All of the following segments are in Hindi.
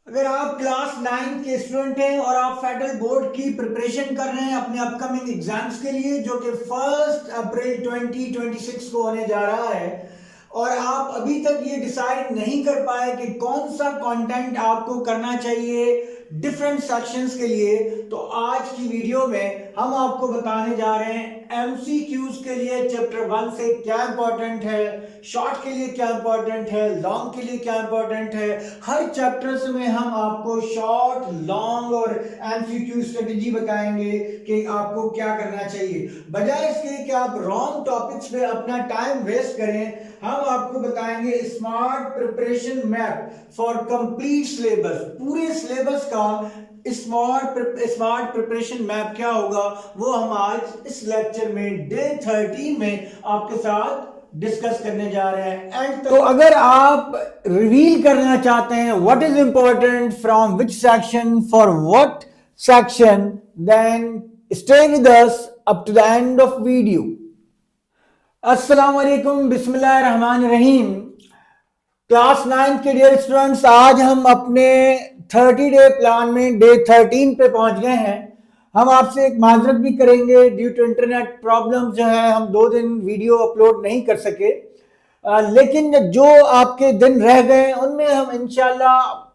अगर आप क्लास 9 के स्टूडेंट हैं और आप फेडरल बोर्ड की प्रिपरेशन कर रहे हैं अपने अपकमिंग एग्जाम्स के लिए जो कि 1 अप्रैल 2026 को होने जा रहा है और आप अभी तक ये डिसाइड नहीं कर पाए कि कौन सा कंटेंट आपको करना चाहिए डिफरेंट सेक्शंस के लिए, तो आज की वीडियो में हम आपको बताने जा रहे हैं एमसीक्यूज के लिए चैप्टर 1 से क्या इंपॉर्टेंट है, शॉर्ट के लिए क्या इंपॉर्टेंट है, लॉन्ग के लिए क्या इंपॉर्टेंट है। हर चैप्टर्स में हम आपको शॉर्ट, लॉन्ग और एमसीक्यू स्ट्रेटेजी बताएंगे कि आपको क्या करना चाहिए। बजाय इसके कि आप रॉन्ग टॉपिक्स पे अपना टाइम वेस्ट करें, हम आपको बताएंगे smart preparation map for complete syllabus. पूरे सिलेबस का स्मार्ट प्रिपरेशन मैप क्या होगा वो हम आज इस लेक्चर में डे 13 में आपके साथ डिस्कस करने जा रहे हैं। एंड तो अगर आप रिवील करना चाहते हैं what is important from which section for what section, then stay with us up to the end of video. अस्सलाम वालेकुम, बिस्मिल्लाह रहमान रहीम। क्लास 9 के डियर स्टूडेंट्स, आज हम अपने 30 डे प्लान में डे 13 पे पहुंच गए हैं। हम आपसे एक माजरत भी करेंगे, ड्यू टू इंटरनेट प्रॉब्लम जो है हम 2 दिन वीडियो अपलोड नहीं कर सके, लेकिन जो आपके दिन रह गए उनमें हम इंशाल्लाह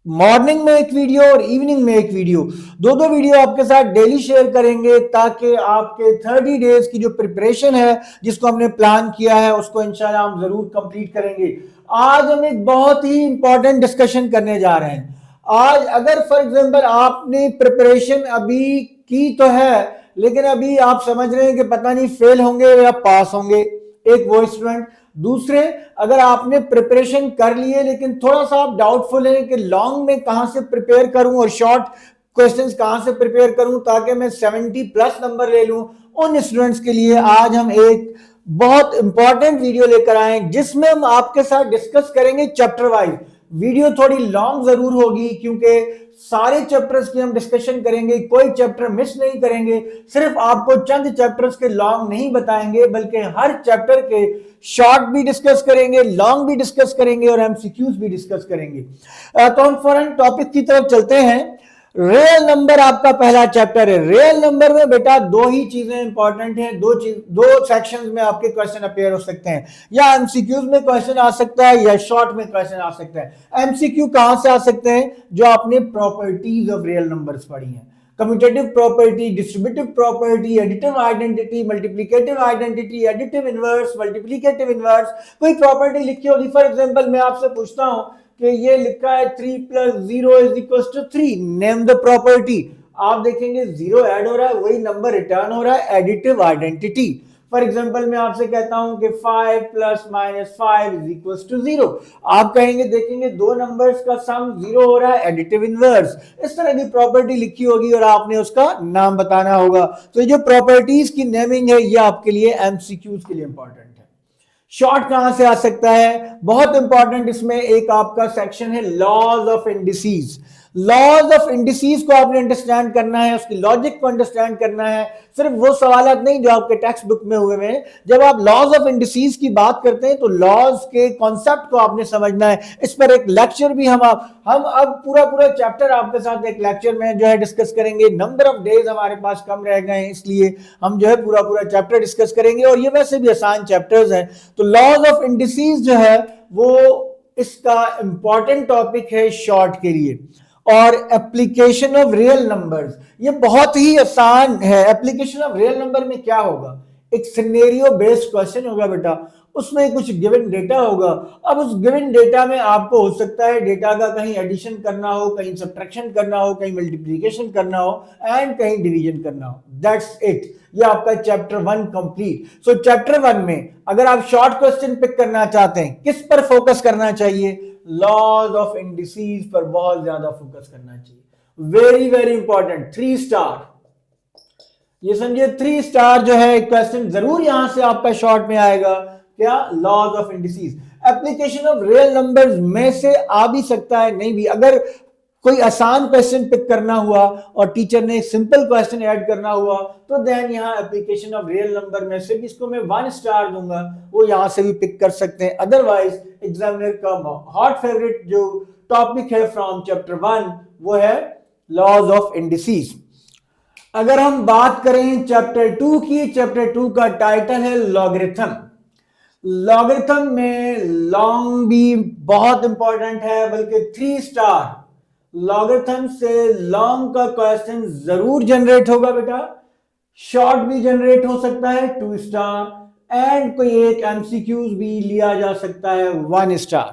मॉर्निंग में एक वीडियो और इवनिंग में एक वीडियो, दो वीडियो आपके साथ डेली शेयर करेंगे ताकि आपके 30 डेज की जो प्रिपरेशन है जिसको हमने प्लान किया है उसको इंशाल्लाह हम जरूर कंप्लीट करेंगे। आज हम एक बहुत ही इंपॉर्टेंट डिस्कशन करने जा रहे हैं। आज अगर फॉर एग्जांपल आपने प्रिपरेशन अभी की तो है लेकिन अभी आप समझ रहे हैं कि पता नहीं फेल होंगे या पास होंगे, एक वो स्टूडेंट। दूसरे, अगर आपने प्रिपरेशन कर लिए लेकिन थोड़ा सा आप डाउटफुल हैं कि लॉन्ग में कहां से प्रिपेयर करूं और शॉर्ट क्वेश्चंस कहां से प्रिपेयर करूं ताकि मैं 70+ नंबर ले लूं, उन स्टूडेंट्स के लिए आज हम एक बहुत इंपॉर्टेंट वीडियो लेकर आए हैं जिसमें हम आपके साथ डिस्कस करेंगे चैप्टर वाइज। वीडियो थोड़ी लॉन्ग जरूर होगी क्योंकि सारे चैप्टर्स की हम डिस्कशन करेंगे, कोई चैप्टर मिस नहीं करेंगे। सिर्फ आपको चंद चैप्टर्स के लॉन्ग नहीं बताएंगे बल्कि हर चैप्टर के शॉर्ट भी डिस्कस करेंगे, लॉन्ग भी डिस्कस करेंगे और एमसीक्यूज भी डिस्कस करेंगे। तो हम फौरन टॉपिक की तरफ चलते हैं। रियल नंबर आपका पहला चैप्टर है। रियल नंबर में बेटा दो ही चीजें इंपॉर्टेंट हैं, दो सेक्शंस में आपके क्वेश्चन अपेयर हो सकते हैं। या एमसीक्यूज में क्वेश्चन आ सकता है या शॉर्ट में क्वेश्चन आ सकता है। एमसीक्यू कहां से आ सकते हैं? जो आपने प्रॉपर्टीज ऑफ रियल नंबर्स पढ़ी हैं, commutative property, distributive property, additive identity, multiplicative identity, additive inverse, multiplicative inverse. कोई प्रॉपर्टी लिखी होगी, फॉर एग्जांपल मैं आपसे पूछता हूं कि ये लिखा है 3 + 0 = 3, नेम द प्रॉपर्टी। आप देखेंगे 0 ऐड हो रहा है, वही नंबर रिटर्न हो रहा है, एडिटिव आइडेंटिटी। फॉर एग्जांपल मैं आपसे कहता हूं कि 5 + -5 = 0। आप कहेंगे, देखेंगे दो नंबर्स का सम 0 हो रहा है, एडिटिव इनवर्स। इस तरह की प्रॉपर्टी लिखी होगी और आपने उसका नाम बताना होगा। तो ये जो प्रॉपर्टीज की नेमिंग है ये आपके लिए एमसीक्यूज के लिए इंपॉर्टेंट है। शॉर्ट कहां से आ सकता है? बहुत इंपॉर्टेंट, इसमें एक आपका सेक्शन है laws of indices. Laws of indices को आपने अंडरस्टैंड करना है, उसकी लॉजिक को अंडरस्टैंड करना है। सिर्फ वो सवाल नहीं जो आपके टेक्स्ट बुक में हुए हैं। जब आप लॉज ऑफ इंडिसीज की बात करते हैं तो लॉज के कॉन्सेप्ट को आपने समझना है। इस पर एक लेक्चर भी हम अब पूरा चैप्टर आपके साथ एक लेक्चर में जो है डिस्कस करेंगे। नंबर ऑफ डेज हमारे पास कम रह गए हैं इसलिए हम जो है पूरा चैप्टर डिस्कस करेंगे और ये वैसे भी आसान चैप्टर्स हैं। तो लॉज ऑफ इंडिसीज जो है वो इसका इंपॉर्टेंट टॉपिक है शॉर्ट के लिए। और एप्लीकेशन ऑफ रियल नंबर्स, ये बहुत ही आसान है। एप्लीकेशन ऑफ रियल नंबर में क्या होगा? एक सिनेरियो बेस्ड क्वेश्चन होगा बेटा, उसमें कुछ गिवन डेटा होगा। अब उस गिवन डेटा में आपको हो सकता है डेटा का कहीं एडिशन करना हो, कहीं सब्ट्रैक्शन करना हो, कहीं मल्टीप्लिकेशन करना हो एंड कहीं डिवीजन करना हो। दैट्स इट, ये आपका चैप्टर 1 कंप्लीट। सो चैप्टर 1 में अगर आप शॉर्ट क्वेश्चन पिक करना चाहते हैं, किस पर फोकस करना चाहिए? लॉज ऑफ इंडिसीज पर बहुत ज्यादा फोकस करना चाहिए। Very important, 3 star. ये समझिए 3 स्टार जो है क्वेश्चन जरूर यहां से आपका शॉर्ट में आएगा। क्या? Laws of indices. Application of real numbers में से आ भी सकता है, नहीं भी। अगर कोई आसान क्वेश्चन पिक करना हुआ और टीचर ने सिंपल क्वेश्चन ऐड करना हुआ तो देन यहाँ एप्लीकेशन ऑफ रियल नंबर में से भी इसको मैं 1 स्टार दूंगा, वो यहाँ से भी पिक कर सकते हैं। अदरवाइज एग्जामिनर का हॉट फेवरेट जो टॉपिक है फ्रॉम चैप्टर 1 वो है लॉज ऑफ इंडिसेस। अगर हम बात करें चैप्टर 2 की, चैप्टर 2 का टाइटल है लॉगरिथम। लॉगरिथम में लॉन्ग भी बहुत इंपॉर्टेंट है, बल्कि 3 स्टार लॉगरिथम से लॉन्ग का क्वेश्चन जरूर जनरेट होगा बेटा। शॉर्ट भी जनरेट हो सकता है 2 स्टार, एंड कोई एक एमसीक्यूज भी लिया जा सकता है 1 स्टार,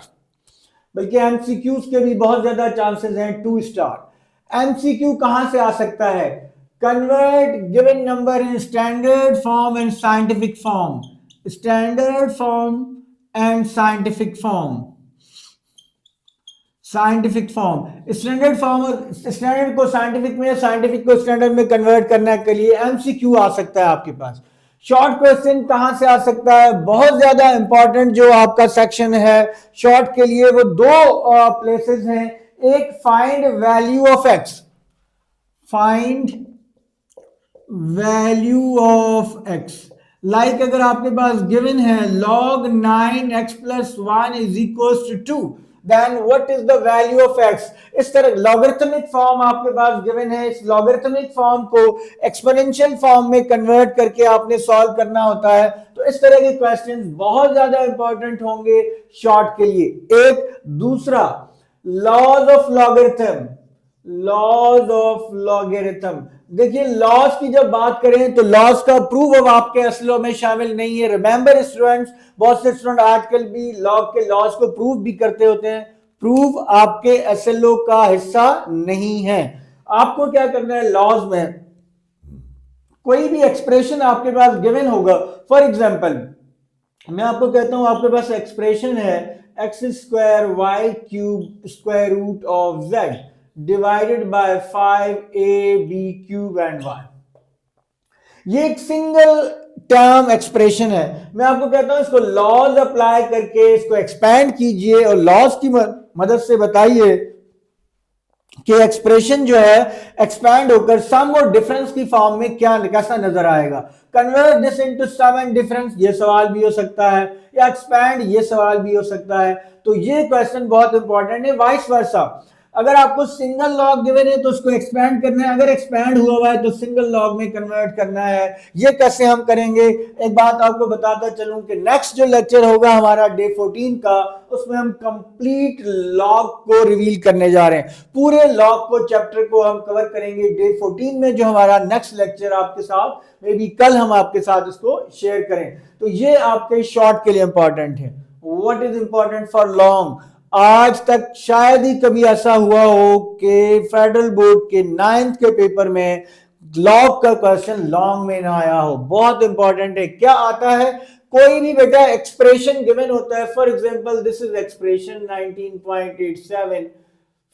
बल्कि एमसीक्यूज के भी बहुत ज्यादा चांसेस हैं 2 स्टार। एमसीक्यू कहां से आ सकता है? Convert given number in standard form and scientific form. Standard form and scientific form. Scientific form, standard form, standard को साइंटिफिक में, साइंटिफिक को स्टैंडर्ड में कन्वर्ट करने के लिए एमसीक्यू आ सकता है आपके पास। शॉर्ट क्वेश्चन कहां से आ सकता है? बहुत ज्यादा इंपॉर्टेंट जो आपका सेक्शन है शॉर्ट के लिए वो 2 प्लेसेस हैं। एक find value of x, find value of x. Like अगर आपके पास गिवन है log 9x plus 1 is equals to 2, then what is the value of x? इस तरह लॉगरिथमिक फॉर्म आपके पास गिवन है, इस लॉगरिथमिक फॉर्म को एक्सपोनेंशियल फॉर्म में कन्वर्ट करके आपने सॉल्व करना होता है। तो इस तरह के क्वेश्चंस बहुत ज्यादा इंपॉर्टेंट होंगे शॉर्ट के लिए। एक दूसरा laws of logarithm, laws of logarithm. देखिए लॉज की जब बात करें तो लॉज का प्रूफ अब आपके एसएलओ में शामिल नहीं है। रिमेंबर स्टूडेंट्स, बहुत से स्टूडेंट आजकल भी लॉग के लॉज को प्रूफ भी करते होते हैं। प्रूफ आपके एसएलओ का हिस्सा नहीं है। आपको क्या करना है, लॉज में कोई भी एक्सप्रेशन आपके पास गिवन होगा, फॉर एग्जांपल मैं आपको कहता हूं आपके पास एक्सप्रेशन है X square Y cube square root of Z divided by 5ab cube and y। ये एक सिंगल टर्म एक्सप्रेशन है। मैं आपको कहता हूं इसको लॉज अप्लाई करके इसको एक्सपैंड कीजिए और लॉज की मदद से बताइए कि एक्सप्रेशन जो है एक्सपैंड होकर सम और डिफरेंस की फॉर्म में क्या कैसा नजर आएगा। Convert this into sum and difference, ये सवाल भी हो सकता है, या एक्सपैंड, ये सवाल भी हो सकता है। तो ये क्वेश्चन बहुत इंपॉर्टेंट है। वाइस वर्सा, अगर आपको सिंगल लॉग गिवन है तो उसको एक्सपैंड करना है, अगर एक्सपैंड हुआ है तो सिंगल लॉग में कन्वर्ट करना है। ये कैसे हम करेंगे, एक बात आपको बताता चलूं कि नेक्स्ट जो लेक्चर होगा हमारा डे 14 का, उसमें हम कंप्लीट लॉग को रिवील करने जा रहे हैं। पूरे लॉग को, चैप्टर को हम कवर करेंगे डे 14 में, जो हमारा नेक्स्ट लेक्चर आपके साथ, मे बी कल हम आपके साथ इसको शेयर करें। तो ये आपके शॉर्ट के लिए इंपॉर्टेंट है। What is important for long? आज तक शायद ही कभी ऐसा हुआ हो कि फेडरल बोर्ड के 9th के पेपर में लॉग का क्वेश्चन लॉन्ग में ना आया हो। बहुत इंपॉर्टेंट है। क्या आता है? कोई भी बेटा एक्सप्रेशन गिवन होता है, for example this is expression 19.87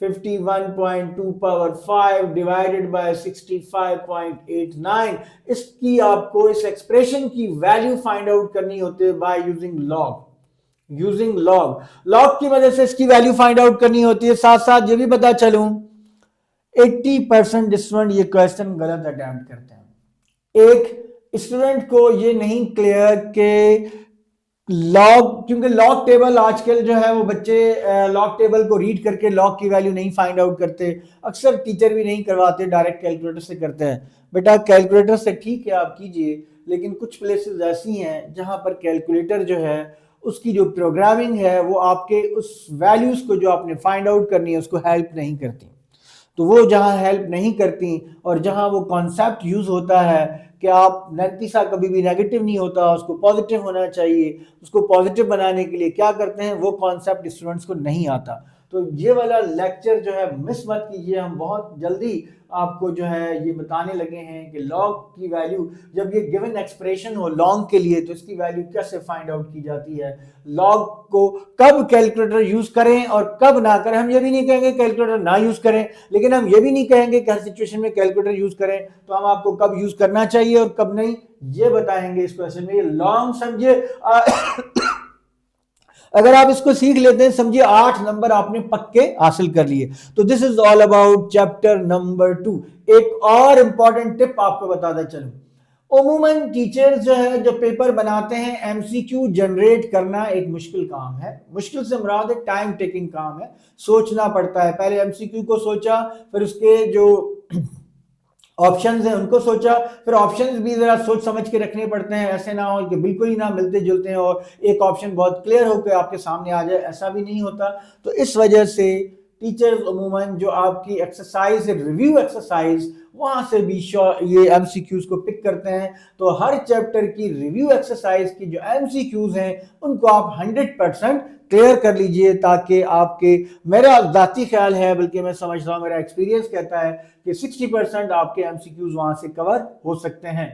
51.2 power 5 divided by 65.89। इसकी आपको इस एक्सप्रेशन की वैल्यू फाइंड आउट करनी होती है by using log. Using log, log की वजह से इसकी वैल्यू फाइंड आउट करनी होती है। साथ साथ ये भी पता चलूं 80% स्टूडेंट ये क्वेश्चन गलत अटेम्प्ट करते हैं। एक स्टूडेंट को ये नहीं क्लियर कि लॉग, क्योंकि लॉग टेबल आजकल जो है वो बच्चे लॉग टेबल को रीड करके लॉग की वैल्यू नहीं फाइंड आउट करते। अक्सर टीचर भी नहीं करवाते, डायरेक्ट कैलकुलेटर से करते हैं। बेटा कैलकुलेटर से ठीक है आप कीजिए, लेकिन कुछ प्लेसेस ऐसी हैं जहां पर कैलकुलेटर जो है उसकी जो प्रोग्रामिंग है वो आपके उस वैल्यूज को जो आपने फाइंड आउट करनी है उसको हेल्प नहीं करती। तो वो जहां हेल्प नहीं करती और जहां वो कॉन्सेप्ट यूज होता है कि आप नतीजा कभी भी नेगेटिव नहीं होता, उसको पॉजिटिव होना चाहिए, उसको पॉजिटिव बनाने के लिए क्या करते हैं, वो कॉन्सेप्ट स्टूडेंट्स को नहीं आता। तो ये वाला लेक्चर जो है मिस मत कीजिए। हम बहुत जल्दी आपको जो है ये बताने लगे हैं कि लॉग की वैल्यू, जब ये गिवन एक्सप्रेशन हो लॉन्ग के लिए, तो इसकी वैल्यू कैसे फाइंड आउट की जाती है, लॉग को कब कैलकुलेटर यूज करें और कब ना करें। हम ये भी नहीं कहेंगे कैलकुलेटर ना यूज करें, लेकिन हम ये भी नहीं कहेंगे कि हर सिचुएशन में कैलकुलेटर यूज करें। तो हम आपको कब यूज करना चाहिए और कब नहीं ये बताएंगे इस क्वेश्चन में। लॉन्ग समझिए अगर आप इसको सीख लेते हैं, समझिए 8 नंबर आपने पक्के हासिल कर लिए। तो this is all about chapter number 2। एक और इंपॉर्टेंट टिप आपको बताता चलूं, उमूमन टीचर्स जो है जो पेपर बनाते हैं, एमसीक्यू जनरेट करना एक मुश्किल काम है। मुश्किल से मुराद एक टाइम टेकिंग काम है, सोचना पड़ता है। पहले एमसीक्यू को सोचा, फिर उसके जो ऑप्शंस हैं उनको सोचा, फिर ऑप्शंस भी जरा सोच समझ के रखने पड़ते हैं। ऐसे ना हो कि बिल्कुल ही ना मिलते जुलते हैं और एक ऑप्शन बहुत क्लियर होकर आपके सामने आ जाए, ऐसा भी नहीं होता। तो इस वजह से टीचर्स अमूमन जो आपकी एक्सरसाइज है, रिव्यू एक्सरसाइज, वहां से भी ये एमसीक्यूज को पिक करते हैं। तो हर चैप्टर की रिव्यू एक्सरसाइज की जो एमसीक्यूज हैं उनको आप 100% क्लियर कर लीजिए, ताकि आपके, मेरा जाती ख्याल है, बल्कि मैं समझता हूँ, मेरा एक्सपीरियंस कहता है कि 60% आपके एमसीक्यूज वहां से कवर हो सकते हैं।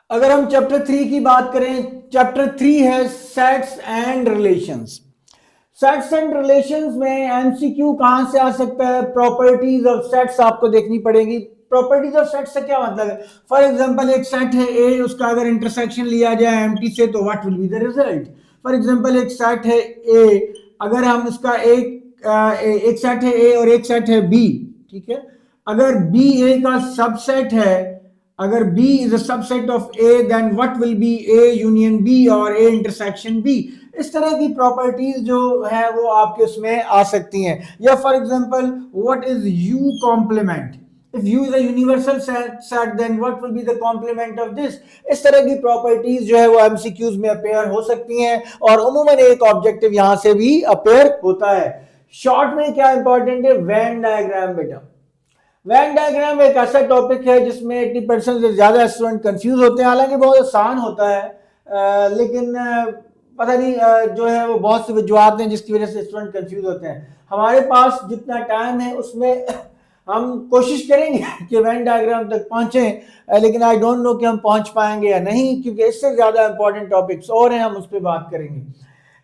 अगर हम चैप्टर 3 की बात करें, चैप्टर 3 है sets and relations. Sets and relations में एमसीक्यू कहां से आ सकता है? प्रॉपर्टीज ऑफ सेट्स आपको देखनी पड़ेगी। प्रॉपर्टीज ऑफ सेट से क्या मतलब है? फॉर एग्जांपल एक सेट है ए, उसका अगर इंटरसेक्शन लिया जाए एम्प्टी से तो what will be the result? For example एक सेट है ए, अगर हम उसका एक सेट है ए और एक सेट है बी, ठीक है, अगर बी ए का सबसेट है, अगर B is a subset of A, then what will be A union B और A intersection B? इस तरह की प्रॉपर्टीज जो है वो आपके उसमें आ सकती हैं। या for example what is U complement? If U is a universal set, then what will be the complement of this? इस तरह की प्रॉपर्टीज जो है वो एमसीक्यूज में अपेयर हो सकती हैं और उमूमन एक ऑब्जेक्टिव यहां से भी अपेयर होता है। शॉर्ट में क्या इंपॉर्टेंट है? Venn diagram. बेटा वेन डायग्राम एक ऐसा टॉपिक है जिसमें 80% से ज्यादा स्टूडेंट कंफ्यूज होते हैं। हालांकि बहुत आसान होता है, लेकिन पता नहीं जो है वो बहुत सी वजूहत हैं जिसकी वजह से स्टूडेंट कंफ्यूज होते हैं। हमारे पास जितना टाइम है उसमें हम कोशिश करेंगे कि वेन डायग्राम तक पहुंचे, लेकिन आई डोंट नो कि हम पहुंच पाएंगे या नहीं, क्योंकि इससे ज्यादा इंपॉर्टेंट टॉपिक्स और हैं, हम उस पर बात करेंगे।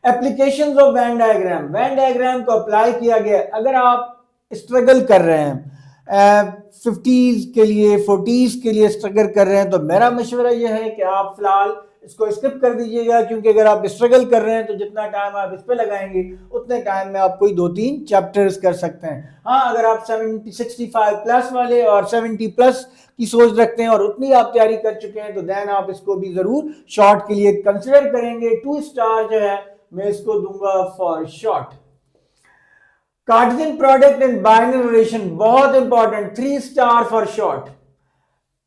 Applications of Venn diagram. Venn diagram को अप्लाई किया गया, अगर आप स्ट्रगल कर रहे हैं 50s के लिए, 40s के लिए स्ट्रगल कर रहे हैं, तो मेरा मशवरा यह है कि आप फिलहाल इसको स्किप कर दीजिएगा, क्योंकि अगर आप स्ट्रगल कर रहे हैं तो जितना टाइम आप इस पे लगाएंगे उतने टाइम में आप कोई 2-3 चैप्टर्स कर सकते हैं। हाँ, अगर आप 65 प्लस वाले और 70 प्लस की सोच रखते हैं और उतनी आप तैयारी कर चुके हैं, तो देन आप इसको भी जरूर शॉर्ट के लिए कंसिडर करेंगे। 2 स्टार जो है मैं इसको दूंगा for short. Cartesian product and binary relation बहुत इंपॉर्टेंट, 3 स्टार फॉर शॉर्ट।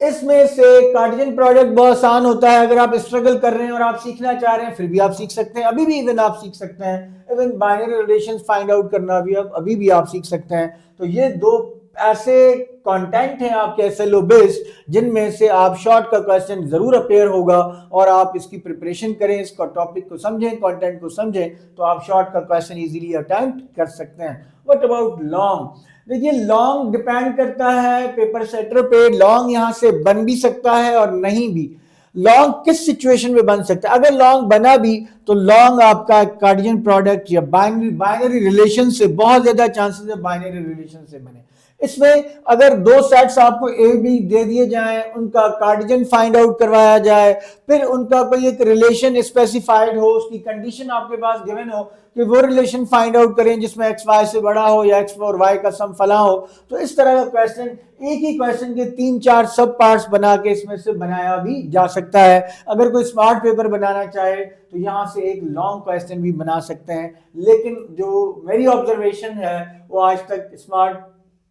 इसमें से कार्टेशियन प्रोडक्ट बहुत आसान होता है, अगर आप स्ट्रगल कर रहे हैं और आप सीखना चाह रहे हैं फिर भी आप सीख सकते हैं, अभी भी इवन आप सीख सकते हैं। Even binary relations find out करना भी अभी भी आप सीख सकते हैं। तो ये 2 ऐसे कंटेंट हैं आपके एसएलओ बेस्ड जिनमें से आप शॉर्ट का क्वेश्चन जरूर अपेयर होगा और आप इसकी प्रिपरेशन करें, इसका टॉपिक को समझें, कंटेंट को समझें, तो आप शॉर्ट का क्वेश्चन इजीली अटेम्प्ट कर सकते हैं। What about long? देखिए लॉन्ग डिपेंड करता है पेपर सेटर पे। लॉन्ग यहां से बन भी सकता है और नहीं भी। लॉन्ग किस सिचुएशन में बन सकता है? अगर लॉन्ग बना भी तो लॉन्ग आपका कार्टेशियन प्रोडक्ट या बाइनरी रिलेशन से, बहुत ज्यादा चांसेस है बाइनरी रिलेशन से बने। इसमें अगर 2 सेट्स आपको ए बी दे दिए जाएं, उनका कार्टेशियन फाइंड आउट करवाया जाए, फिर उनका कोई एक रिलेशन स्पेसिफाइड हो, उसकी कंडीशन आपके पास गिवन हो कि वो रिलेशन फाइंड आउट करें जिसमें एक्स वाई से बड़ा हो या एक्स और वाई का सम फला हो, तो इस तरह का क्वेश्चन एक ही क्वेश्चन के 3-4 सब पार्ट्स बना के इसमें से बनाया भी जा सकता है। अगर कोई स्मार्ट पेपर बनाना चाहे तो यहाँ से एक लॉन्ग क्वेश्चन भी बना सकते हैं, लेकिन जो मेरी ऑब्जर्वेशन है वो आज तक स्मार्ट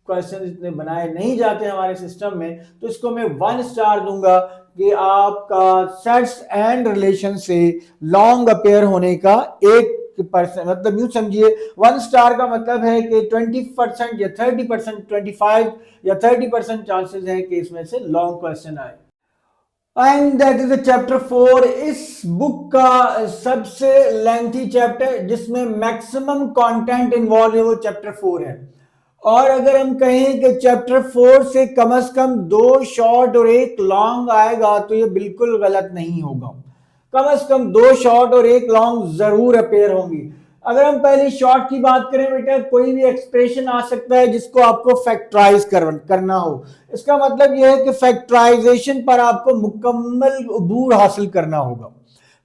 क्वेश्चन इतने बनाए नहीं जाते हमारे सिस्टम में, तो इसको मैं 1 स्टार दूंगा कि आपका सेट्स एंड रिलेशन से लॉन्ग अपेयर होने का 1%, मतलब यूं समझिए 1 स्टार का मतलब है कि 20% या 30%, 25 या 30% चांसेस है कि इसमें से लॉन्ग क्वेश्चन आए। And that is chapter 4। इस बुक का सबसे लेंथी चैप्टर जिसमें मैक्सिमम कंटेंट इन्वॉल्व है वो चैप्टर 4 है। और अगर हम कहें कि चैप्टर 4 से कम 2 शॉर्ट और 1 लॉन्ग आएगा तो ये बिल्कुल गलत नहीं होगा। कम से कम 2 शॉर्ट और 1 लॉन्ग जरूर अपेयर होंगी। अगर हम पहले शॉर्ट की बात करें बेटा, कोई भी एक्सप्रेशन आ सकता है जिसको आपको फैक्टराइज करना हो। इसका मतलब यह है कि फैक्टराइजेशन पर आपको मुकम्मल अबूर हासिल करना होगा।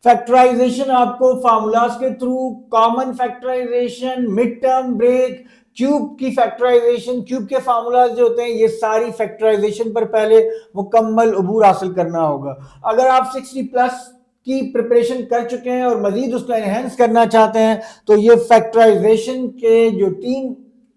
फैक्टराइजेशन आपको फार्मूलाज के थ्रू, common factorization, mid term break, cube की फैक्टराइजेशन, क्यूब के फार्मूलाज जो होते हैं, ये सारी फैक्टराइजेशन पर पहले मुकम्मल अबूर हासिल करना होगा। अगर आप 60 प्लस की प्रिपरेशन कर चुके हैं और मजीद उसको एनहेंस करना चाहते हैं तो ये फैक्टराइजेशन के जो 3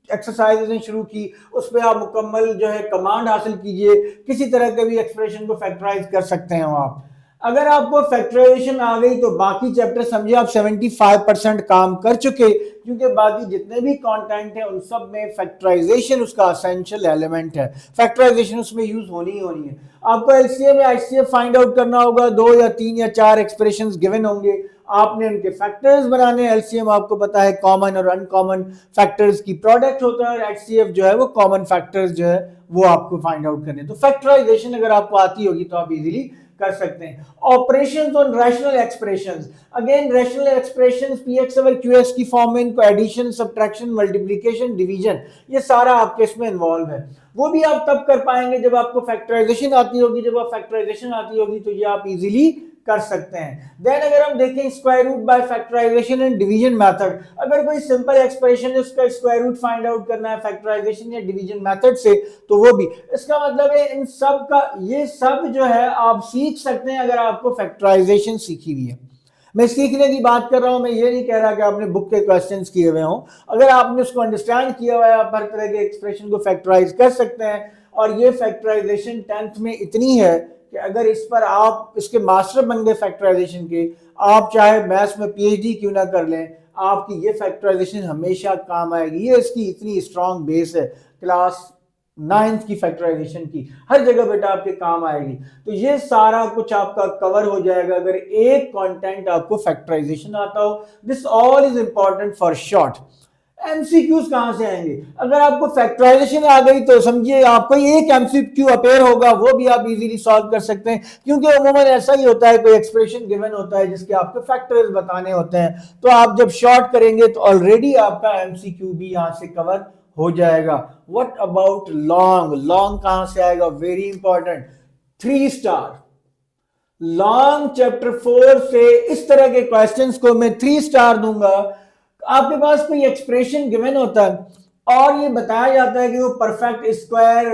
एक्सरसाइज ने शुरू की उस पर आप मुकम्मल जो है कमांड हासिल कीजिए, किसी तरह के भी एक्सप्रेशन को फैक्टराइज कर सकते हैं आप। अगर आपको फैक्टराइजेशन आ गई तो बाकी चैप्टर समझिए आप 75% काम कर चुके, क्योंकि बाकी जितने भी कंटेंट है उन सब में फैक्टराइजेशन उसका असेंशियल एलिमेंट है, फैक्टराइजेशन उसमें यूज होनी ही होनी है। आपको एलसीएम या एचसीएफ फाइंड आउट करना होगा, 2 या 3 या 4 एक्सप्रेशंस गिवन होंगे, आपने उनके फैक्टर्स बनाने। एलसीएम आपको पता है कॉमन और अनकॉमन फैक्टर्स की प्रोडक्ट होता है, और एचसीएफ जो है वो कॉमन फैक्टर्स जो है वो आपको फाइंड आउट करने। तो फैक्टराइजेशन अगर आपको आती होगी तो आप इजीली कर सकते हैं। Operations on rational expressions, again rational expressions px over क्यूएक्स की फॉर्म में इनको एडिशन, सब्ट्रैक्शन, मल्टीप्लिकेशन, डिवीजन, ये सारा आपके इसमें इन्वॉल्व है। वो भी आप तब कर पाएंगे जब आपको फैक्टराइजेशन आती होगी। जब आप फैक्टराइजेशन आती होगी तो ये आप इजीली कर सकते हैं। देन अगर हम देखें square root by factorization and division method, अगर कोई सिंपल एक्सप्रेशन है उसका स्क्वायर रूट फाइंड आउट करना है फैक्टराइजेशन या डिवीजन मेथड से, तो वो भी, इसका मतलब है इन सब का, ये सब जो है आप सीख सकते हैं अगर आपको फैक्टराइजेशन सीखी हुई है। मैं सीखने की बात कर रहा हूं, मैं ये नहीं कह रहा कि आपने बुक के क्वेश्चंस किए हुए हों। अगर आपने उसको अंडरस्टैंड किया हुआ है आप हर तरह के एक्सप्रेशन को फैक्टराइज कर सकते हैं। और ये फैक्टराइजेशन 10th में इतनी है कि अगर इस पर आप इसके मास्टर बन गए फैक्टराइजेशन के, आप चाहे मैथ्स में पीएचडी क्यों ना कर लें, आपकी ये फैक्टराइजेशन हमेशा काम आएगी। ये इसकी इतनी स्ट्रांग बेस है क्लास 9th की फैक्टराइजेशन की, हर जगह बेटा आपके काम आएगी। तो ये सारा कुछ आपका कवर हो जाएगा अगर एक कंटेंट आपको फैक्टराइजेशन आता हो। This all is important for short. MCQs कहां से आएंगे? अगर आपको फैक्टराइजेशन आ गई तो समझिए आपको एक एमसीक्यू अपेयर होगा, वो भी आप इजीली सॉल्व कर सकते हैं, क्योंकि अमूमन ऐसा ही होता है, कोई एक्सप्रेशन गिवन होता है जिसके आपको फैक्टर्स बताने होते हैं, तो आप जब शॉर्ट करेंगे तो ऑलरेडी आपका एमसीक्यू भी यहां से कवर हो जाएगा। What about long? लॉन्ग कहां से आएगा? Very important, 3 star long chapter 4 से इस तरह के क्वेश्चंस को मैं 3 स्टार दूंगा। आपके पास कोई एक्सप्रेशन गिवन होता है और ये बताया जाता है कि वो परफेक्ट स्क्वायर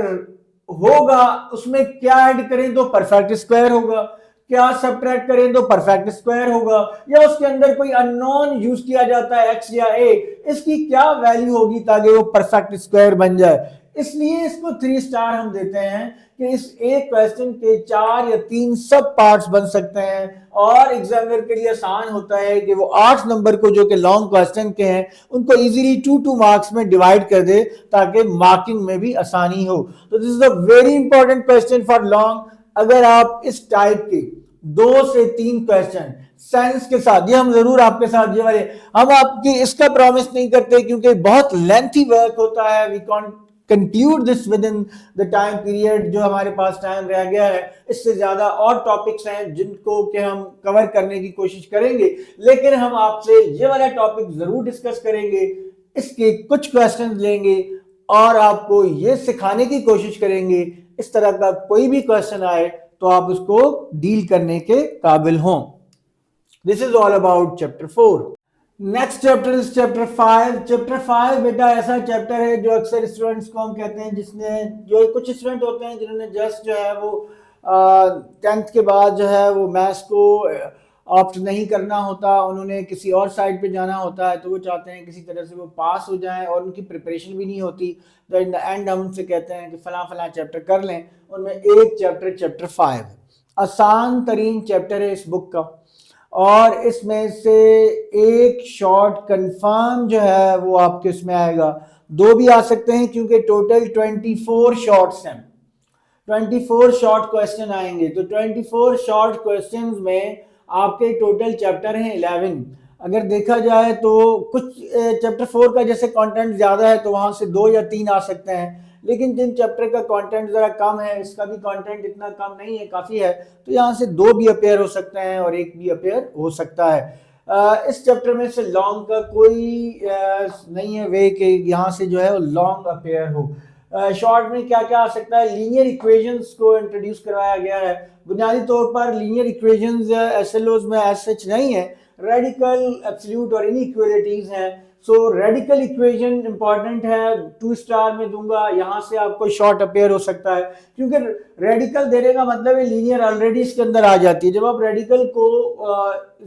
होगा, उसमें क्या ऐड करें तो परफेक्ट स्क्वायर होगा, क्या सब्ट्रैक्ट करें तो परफेक्ट स्क्वायर होगा, या उसके अंदर कोई अननोन यूज किया जाता है एक्स या ए, इसकी क्या वैल्यू होगी ताकि वो परफेक्ट स्क्वायर बन जाए। इसलिए इसको 3 स्टार हम देते हैं कि इस एक क्वेश्चन के 4 या 3 सब पार्ट्स बन सकते हैं, और एग्जामिनर के लिए आसान होता है कि वो 8 नंबर को जो कि लॉन्ग क्वेश्चन के हैं उनको इजीली 2-2 मार्क्स में डिवाइड कर दे ताकि मार्किंग में भी आसानी हो। तो this is a very important question for long. अगर आप इस टाइप के 2 से 3 क्वेश्चन साइंस के साथ, ये हम जरूर आपके साथ ये वाले, हम आपकी इसका प्रॉमिस नहीं करते क्योंकि बहुत लेंथी वर्क होता है, we can't conclude this within the time period जो हमारे पास टाइम रह गया है। इससे ज्यादा और टॉपिक्स हैं जिनको कि हम कवर करने की कोशिश करेंगे, लेकिन हम आपसे ये वाला टॉपिक जरूर डिस्कस करेंगे, इसके कुछ क्वेश्चंस लेंगे और आपको ये सिखाने की कोशिश करेंगे इस तरह का कोई भी क्वेश्चन आए तो आप उसको डील करने के काबिल हों। This is all about chapter 4। Next chapter is chapter 5। Chapter 5 बेटा ऐसा चैप्टर है जो अक्सर स्टूडेंट्स को हम कहते हैं, जिसने जो कुछ स्टूडेंट होते हैं जिन्होंने जस्ट जो है वो 10th के बाद जो है वो मैथ्स को ऑप्ट नहीं करना होता, उन्होंने किसी और साइड पे जाना होता है, तो वो चाहते हैं किसी तरह से वो पास हो जाएं और उनकी प्रिपरेशन भी नहीं होती, तो इन द एंड हम उनसे कहते हैं कि फला फला चैप्टर कर लें। उनमें एक चैप्टर चैप्टर 5 आसान तरीन चैप्टर है इस बुक का, और इसमें से एक शॉर्ट कंफर्म जो है वो आपके इसमें आएगा, 2 भी आ सकते हैं क्योंकि टोटल 24 शॉर्ट्स हैं, 24 शॉर्ट क्वेश्चन आएंगे। तो 24 शॉर्ट क्वेश्चंस में आपके टोटल चैप्टर हैं 11। अगर देखा जाए तो कुछ चैप्टर 4 का जैसे कंटेंट ज़्यादा है तो वहाँ से 2 या 3 आ सकते हैं, लेकिन जिन चैप्टर का कंटेंट ज़रा कम है, इसका भी कंटेंट इतना कम नहीं है, काफ़ी है, तो यहाँ से 2 भी अपेयर हो सकते हैं और 1 भी अपेयर हो सकता है। इस चैप्टर में से लॉन्ग का कोई नहीं है वे कि यहाँ से जो है वो लॉन्ग अपेयर हो। शॉर्ट में क्या क्या आ सकता है, लीनियर इक्वेशंस को इंट्रोड्यूस करवाया गया है। बुनियादी तौर पर लीनियर इक्वेशंस एसएलओज में एज सच नहीं है, रेडिकल, एब्सोल्यूट और इनइक्वालिटीज हैं। सो रेडिकल इक्वेशन इंपॉर्टेंट है, 2 स्टार में दूंगा, यहाँ से आपको शॉर्ट अपेयर हो सकता है, क्योंकि रेडिकल देने का मतलब है लीनियर ऑलरेडी इसके अंदर आ जाती है। जब आप रेडिकल को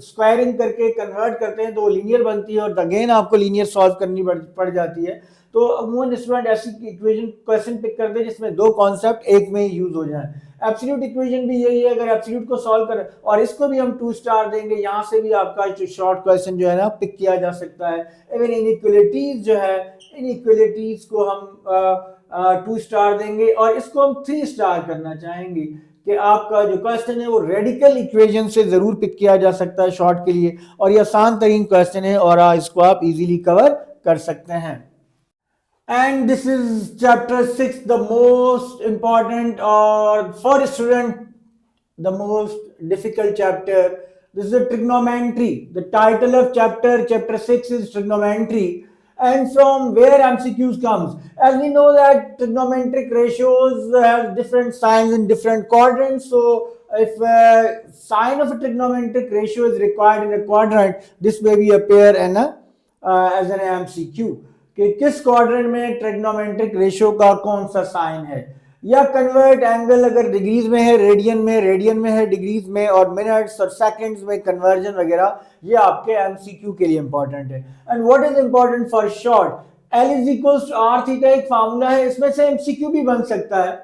स्क्वायरिंग करके कन्वर्ट करते हैं तो लीनियर बनती है और अगेन आपको लीनियर सॉल्व करनी पड़ जाती है। तो अमूमन स्टूडेंट ऐसी इक्वेशन क्वेश्चन पिक करते हैं जिसमें दो कॉन्सेप्ट एक में यूज हो जाए। एब्सोल्यूट इक्वेशन भी यही है, अगर एब्सोल्यूट को सॉल्व करें और इसको भी हम 2 स्टार देंगे, यहाँ से भी आपका जो शॉर्ट क्वेश्चन जो है ना पिक किया जा सकता है। इवन इनइक्वालिटीज जो है, इनइक्वालिटीज को हम 2 स्टार देंगे और इसको हम 3 स्टार करना चाहेंगे कि आपका जो क्वेश्चन है वो रेडिकल इक्वेशन से जरूर पिक किया जा सकता है शॉर्ट के लिए, और ये आसान तरीन क्वेश्चन है और इसको आप इजीली कवर कर सकते हैं। And this is chapter 6, the most important, or for a student the most difficult chapter. This is a trigonometry. The title of chapter 6 is trigonometry. And from where MCQs comes, as we know that trigonometric ratios have different signs in different quadrants. So if sign of a trigonometric ratio is required in a quadrant, this may be appear in as an MCQ कि किस क्वाड्रेंट में ट्रिग्नोमेट्रिक रेशियो का कौन सा साइन है, या कन्वर्ट एंगल अगर डिग्रीज में है रेडियन में है डिग्रीज में, और मिनट्स और सेकंड्स में कन्वर्जन वगैरह, ये आपके एमसीक्यू के लिए इंपॉर्टेंट है। And what is important for short, L is equals to R theta एक फार्मूला है, इसमें से एमसीक्यू भी बन सकता है।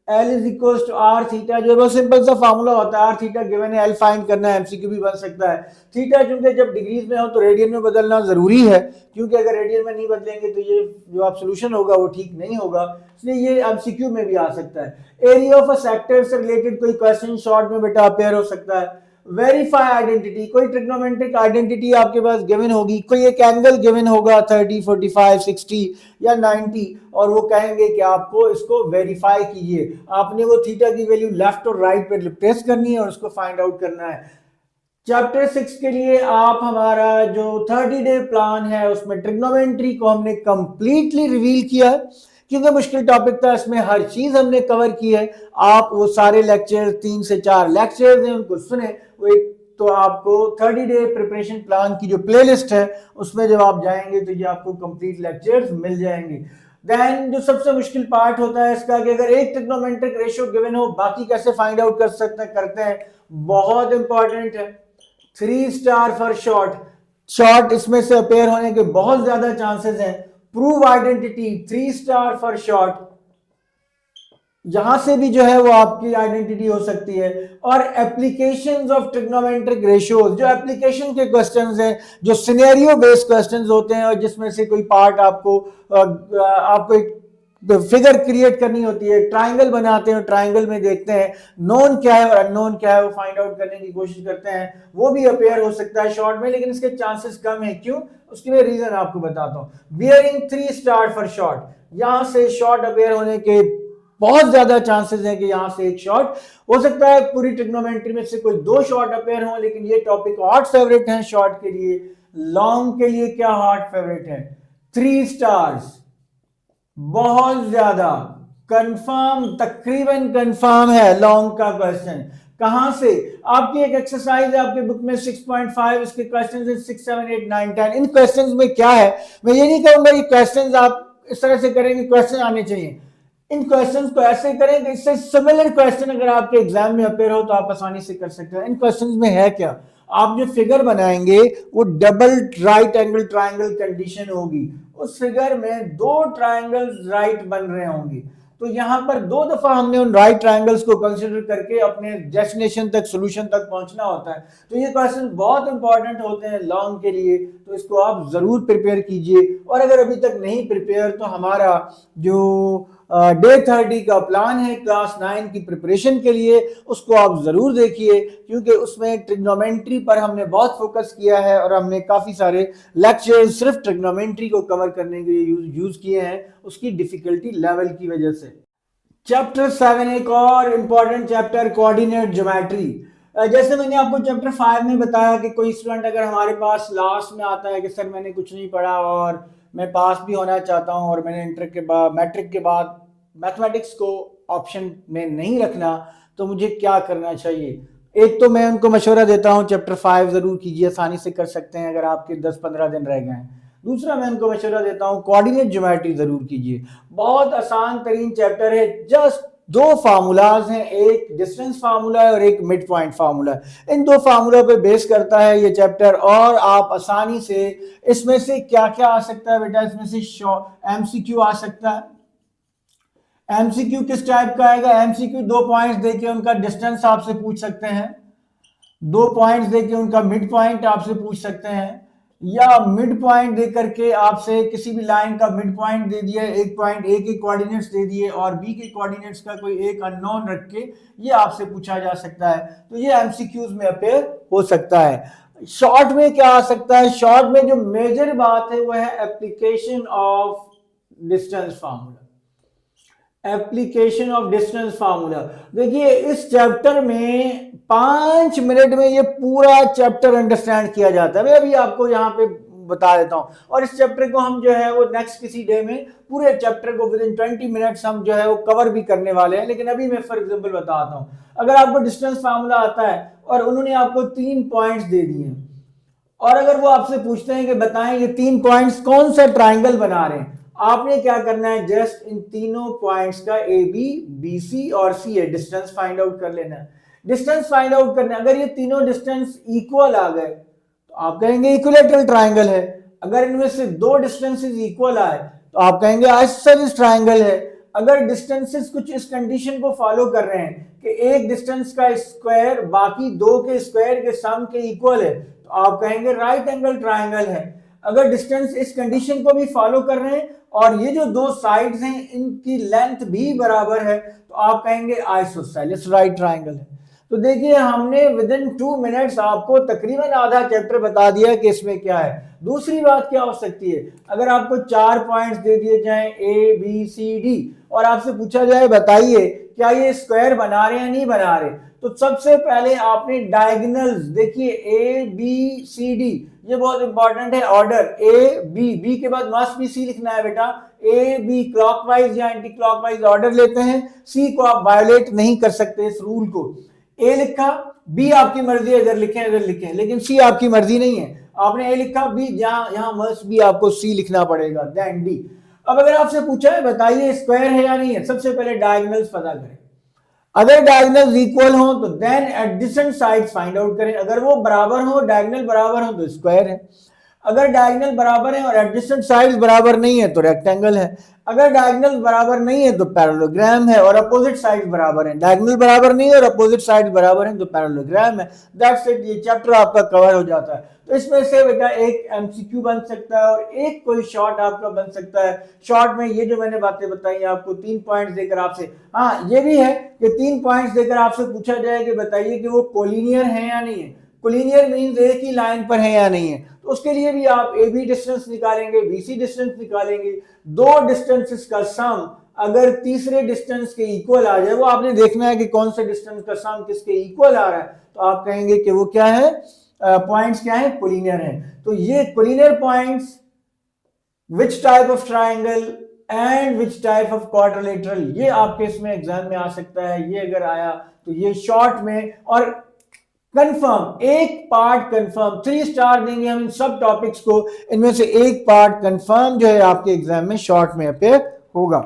L is equals to R theta जो बहुत सिंपल सा फार्मूला होता है, आर थीटा गिवन है, L फाइंड करना है, एमसीक्यू भी बन सकता है। थीटा चूंकि जब डिग्रीज में हो तो रेडियन में बदलना जरूरी है, क्योंकि अगर रेडियन में नहीं बदलेंगे तो ये जो आप सोल्यूशन होगा वो ठीक नहीं होगा, इसलिए ये एमसीक्यू में भी आ सकता है। एरिया ऑफ अ सेक्टर से रिलेटेड कोई क्वेश्चन शॉर्ट में बेटा अपेयर हो सकता है। वेरीफाई आइडेंटिटी, कोई ट्रिग्नोमेट्रिक आइडेंटिटी आपके पास गिवन होगी, कोई एक एंगल गिवन होगा 30, 45, 60 या 90, और वो कहेंगे कि आपको इसको वेरीफाई कीजिए, आपने वो थीटा की वैल्यू लेफ्ट और राइट पे रिप्लेस करनी है और उसको फाइंड आउट करना है। चैप्टर 6 के लिए आप हमारा जो 30 डे प्लान है उसमें ट्रिग्नोमेट्री को हमने कंप्लीटली रिवील किया है, क्योंकि मुश्किल टॉपिक था, इसमें हर चीज हमने कवर की है। आप वो सारे लेक्चर 3 से 4 लेक्चर्स हैं उनको सुने, वो एक तो आपको 30 डे प्रिपरेशन प्लान की जो प्लेलिस्ट है उसमें जब आप जाएंगे तो ये आपको कंप्लीट लेक्चर्स मिल जाएंगे। देन जो सबसे मुश्किल पार्ट होता है इसका कि अगर एक ट्रिग्नोमेट्रिक रेशियो गिवन हो बाकी कैसे फाइंड आउट कर सकते हैं करते हैं, बहुत इंपॉर्टेंट है। 3 स्टार फॉर शॉर्ट इसमें से अपेयर होने के बहुत ज्यादा चांसेस हैं। Prove identity 3 star for short, यहां से भी जो है वो आपकी आइडेंटिटी हो सकती है। और एप्लीकेशंस ऑफ ट्रिग्नोमेट्रिक रेशियोज, जो एप्लीकेशन के क्वेश्चंस हैं, जो सिनेरियो बेस्ड क्वेश्चंस होते हैं और जिसमें से कोई पार्ट आपको एक फिगर क्रिएट करनी होती है, ट्राइंगल बनाते हैं, ट्राइंगल में देखते हैं नोन क्या है और अननोन क्या है, वो फाइंड आउट करने की कोशिश करते हैं, वो भी अपेयर हो सकता है शॉर्ट में, लेकिन इसके चांसेस कम है। क्यों, उसकी मैं रीजन आपको बताता हूं। बियरिंग 3 स्टार फॉर शॉर्ट, यहां से शॉर्ट अपेयर होने के बहुत ज्यादा चांसेस है कि यहां से एक शॉर्ट हो सकता है। पूरी ट्रिग्नोमेट्री में से कोई 2 शॉर्ट अपेयर हो, लेकिन ये टॉपिक हॉट फेवरेट है शॉर्ट के लिए। लॉन्ग के लिए क्या हॉट फेवरेट है, 3 स्टार्स, बहुत ज्यादा कंफर्म, तकरीबन कंफर्म है लॉन्ग का क्वेश्चन। कहां से, आपकी एक एक्सरसाइज है आपके बुक में 6.5, इसके क्वेश्चंस 6, 7, 8, 9, 10। इन क्वेश्चंस में क्या है, मैं ये नहीं कहूंगा ये क्वेश्चंस आप इस तरह से करेंगे क्वेश्चन आने चाहिए, इन क्वेश्चंस को ऐसे करें कि इससे सिमिलर क्वेश्चन अगर आपके एग्जाम में अपेयर हो तो आप आसानी से कर सकते हैं। इन क्वेश्चंस में है क्या, आप जो फिगर बनाएंगे वो double right angle triangle condition होगी, उस फिगर में 2 ट्राइंगल्स राइट बन रहे होंगे, तो यहां पर 2 दफा हमने उन राइट ट्राइंगल्स को कंसीडर करके अपने डेस्टिनेशन तक, सॉल्यूशन तक पहुंचना होता है। तो ये क्वेश्चन बहुत इंपॉर्टेंट होते हैं लॉन्ग के लिए, तो इसको आप जरूर प्रिपेयर कीजिए। और अगर अभी तक नहीं प्रिपेयर तो हमारा जो डे 30 का प्लान है क्लास 9 की प्रिपरेशन के लिए, उसको आप जरूर देखिए, क्योंकि उसमें ट्रिग्नोमेट्री पर हमने बहुत फोकस किया है और हमने काफी सारे लेक्चर्स सिर्फ ट्रिग्नोमेट्री को कवर करने के लिए यूज किए हैं, उसकी डिफिकल्टी लेवल की वजह से। चैप्टर 7 एक और इंपॉर्टेंट चैप्टर, कोऑर्डिनेट ज्योमेट्री। जैसे मैंने आपको चैप्टर 5 में बताया कि कोई स्टूडेंट अगर हमारे पास लास्ट में आता है कि सर मैंने कुछ नहीं पढ़ा और मैं पास भी होना चाहता हूं और मैंने इंटर के बाद मैट्रिक के बाद मैथमेटिक्स को ऑप्शन में नहीं रखना तो मुझे क्या करना चाहिए? एक तो मैं उनको मशवरा देता हूँ चैप्टर 5 जरूर कीजिए, आसानी से कर सकते हैं अगर आपके 10-15 दिन रह गए हैं। दूसरा मैं उनको मशवरा देता हूँ कोऑर्डिनेट ज्योमेट्री जरूर कीजिए, बहुत आसान तरीन चैप्टर है, जस्ट दो फार्मूलाज हैं, एक डिस्टेंस फार्मूला है और एक मिड पॉइंट फार्मूला है। इन दो फार्मूला पे बेस करता है ये चैप्टर और आप आसानी से इसमें से क्या क्या आ सकता है बेटा, इसमें से एमसीक्यू आ सकता है। एमसीक्यू किस टाइप का आएगा? एमसीक्यू 2 पॉइंट्स देके उनका डिस्टेंस आपसे पूछ सकते हैं, 2 पॉइंट्स देके उनका मिड पॉइंट आपसे पूछ सकते हैं, या मिड पॉइंट दे करके आपसे किसी भी लाइन का मिड पॉइंट दे दिया, एक पॉइंट ए के कोऑर्डिनेट्स दे दिए और बी के कोऑर्डिनेट्स का कोई एक अननोन रख के ये आपसे पूछा जा सकता है। तो ये एमसीक्यूज में अपेयर हो सकता है। शॉर्ट में क्या आ सकता है? शॉर्ट में जो मेजर बात है वो है application of distance formula. Application of distance formula, देखिए इस चैप्टर में 5 मिनट में ये पूरा चैप्टर अंडरस्टैंड किया जाता है। मैं अभी आपको यहाँ पे बता देता हूँ, और इस चैप्टर को हम जो है वो नेक्स्ट किसी डे में पूरे चैप्टर को विदिन 20 मिनट्स हम जो है वो कवर भी करने वाले हैं। लेकिन अभी मैं फॉर एग्जांपल बताता हूँ, अगर आपको डिस्टेंस फार्मूला आता है और उन्होंने आपको 3 पॉइंट्स दे दिए और अगर वो आपसे पूछते हैं कि बताएं ये 3 पॉइंट्स कौन सा ट्राइंगल बना रहे हैं, आपने क्या करना है, जस्ट इन तीनों पॉइंट्स का ए बी, बी सी और सी है डिस्टेंस फाइंड आउट कर लेना है। डिस्टेंस फाइंड आउट करना, अगर ये तीनों डिस्टेंस इक्वल आ गए तो आप कहेंगे इक्विलेटरल ट्राइंगल है। अगर इनमें से 2 डिस्टेंसेस इक्वल आए तो आप कहेंगे आइसोसेलेस ट्राइंगल है। अगर डिस्टेंसेस कुछ इस कंडीशन को फॉलो कर रहे हैं कि एक डिस्टेंस का स्क्वायर बाकी 2 के स्क्वायर के सम के इक्वल है तो आप कहेंगे राइट एंगल ट्राइंगल है। अगर डिस्टेंस इस कंडीशन को भी फॉलो कर रहे हैं और ये जो 2 साइड्स हैं इनकी लेंथ भी बराबर है तो आप कहेंगे आइसोसेलेस राइट ट्राइंगल है। तो देखिए हमने विदिन 2 मिनट्स आपको तकरीबन आधा चैप्टर बता दिया कि इसमें क्या है। दूसरी बात क्या हो सकती है, अगर आपको 4 पॉइंट्स दे दिए जाएं ए बी सी डी और आपसे पूछा जाए बताइए क्या ये स्क्वायर बना रहे हैं या नहीं बना रहे, तो सबसे पहले आपने डायगोनल्स देखिए ए बी सी डी, ये बहुत इंपॉर्टेंट है ऑर्डर, ए बी, बी के बाद मस्ट बी सी लिखना है बेटा। ए बी क्लॉकवाइज या एंटी क्लॉकवाइज ऑर्डर लेते हैं, सी को आप वायोलेट नहीं कर सकते इस रूल को। ए लिखा, बी आपकी मर्जी है, इधर लिखें, लेकिन सी आपकी मर्जी नहीं है। आपने ए लिखा, बी यहाँ मस्ट बी आपको सी लिखना पड़ेगा, देन डी। अब अगर आपसे पूछा है बताइए स्क्वायर है या नहीं है, सबसे पहले डायगोनल्स पता करें। अगर डायगोनल्स इक्वल हो तो then adjacent sides find out करें। अगर वो बराबर हो, डायगोनल बराबर हो तो स्क्वायर है। अगर डायगोनल बराबर है और एडजेसेंट साइड्स बराबर नहीं है तो रेक्टेंगल है। अगर डायगोनल बराबर नहीं है तो पैरेललोग्राम है और अपोजिट साइड बराबर है। डायगोनल बराबर नहीं है और अपोजिट साइड बराबर है तो पैरेललोग्राम है। दैट्स इट, ये चैप्टर आपका कवर हो जाता है। तो इसमें से बेटा एक एमसीक्यू बन सकता है और एक कोई शॉर्ट आपका बन सकता है। शॉर्ट में ये जो मैंने बातें बताई आपको 3 पॉइंट्स देकर आपसे, हाँ ये भी है कि 3 पॉइंट्स देकर आपसे पूछा जाए कि बताइए कि वो कोलिनियर है या नहीं है। कोलिनियर मींस एक ही लाइन पर है या नहीं है, तो उसके लिए भी आप ए बी डिस्टेंस निकालेंगे, बी सी डिस्टेंस निकालेंगे। 2 डिस्टेंसेस का सम अगर तीसरे डिस्टेंस के इक्वल आ जाए, वो आपने देखना है कि कौन से डिस्टेंस का सम किसके इक्वल आ रहा है, तो आप कहेंगे कि वो क्या है, पॉइंट्स क्या है, कोलिनियर है। तो ये collinear points, which type of triangle and which type of quadrilateral, ये आपके इसमें एग्जाम में आ सकता है। ये अगर आया तो ये शॉर्ट में, और कंफर्म एक पार्ट कंफर्म 3 स्टार देंगे हम इन सब टॉपिक्स को, इनमें से एक पार्ट कंफर्म जो है आपके एग्जाम में शॉर्ट में अपेयर होगा।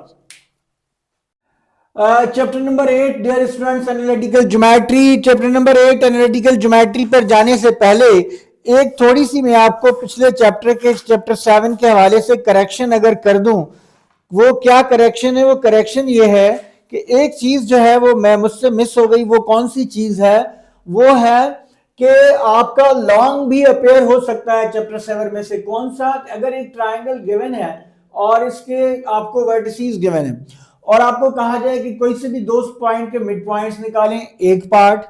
Chapter number 8 dear students analytical geometry. Chapter number 8 analytical geometry पर जाने से पहले एक थोड़ी सी मैं आपको पिछले चैप्टर के चैप्टर 7 के हवाले से करेक्शन अगर कर दूं, वो क्या करेक्शन है, वो करेक्शन ये है कि एक चीज जो है वो मैं मुझसे मिस हो गई। वो कौन सी चीज है, वो है कि आपका लॉन्ग भी अपेयर हो सकता है चैप्टर 7 में से। कौन सा, अगर एक ट्राइंगल गिवन है और इसके आपको वर्टिसेस गिवन है और आपको कहा जाए कि कोई से भी 2 पॉइंट के मिड पॉइंट्स निकालें, एक पार्ट,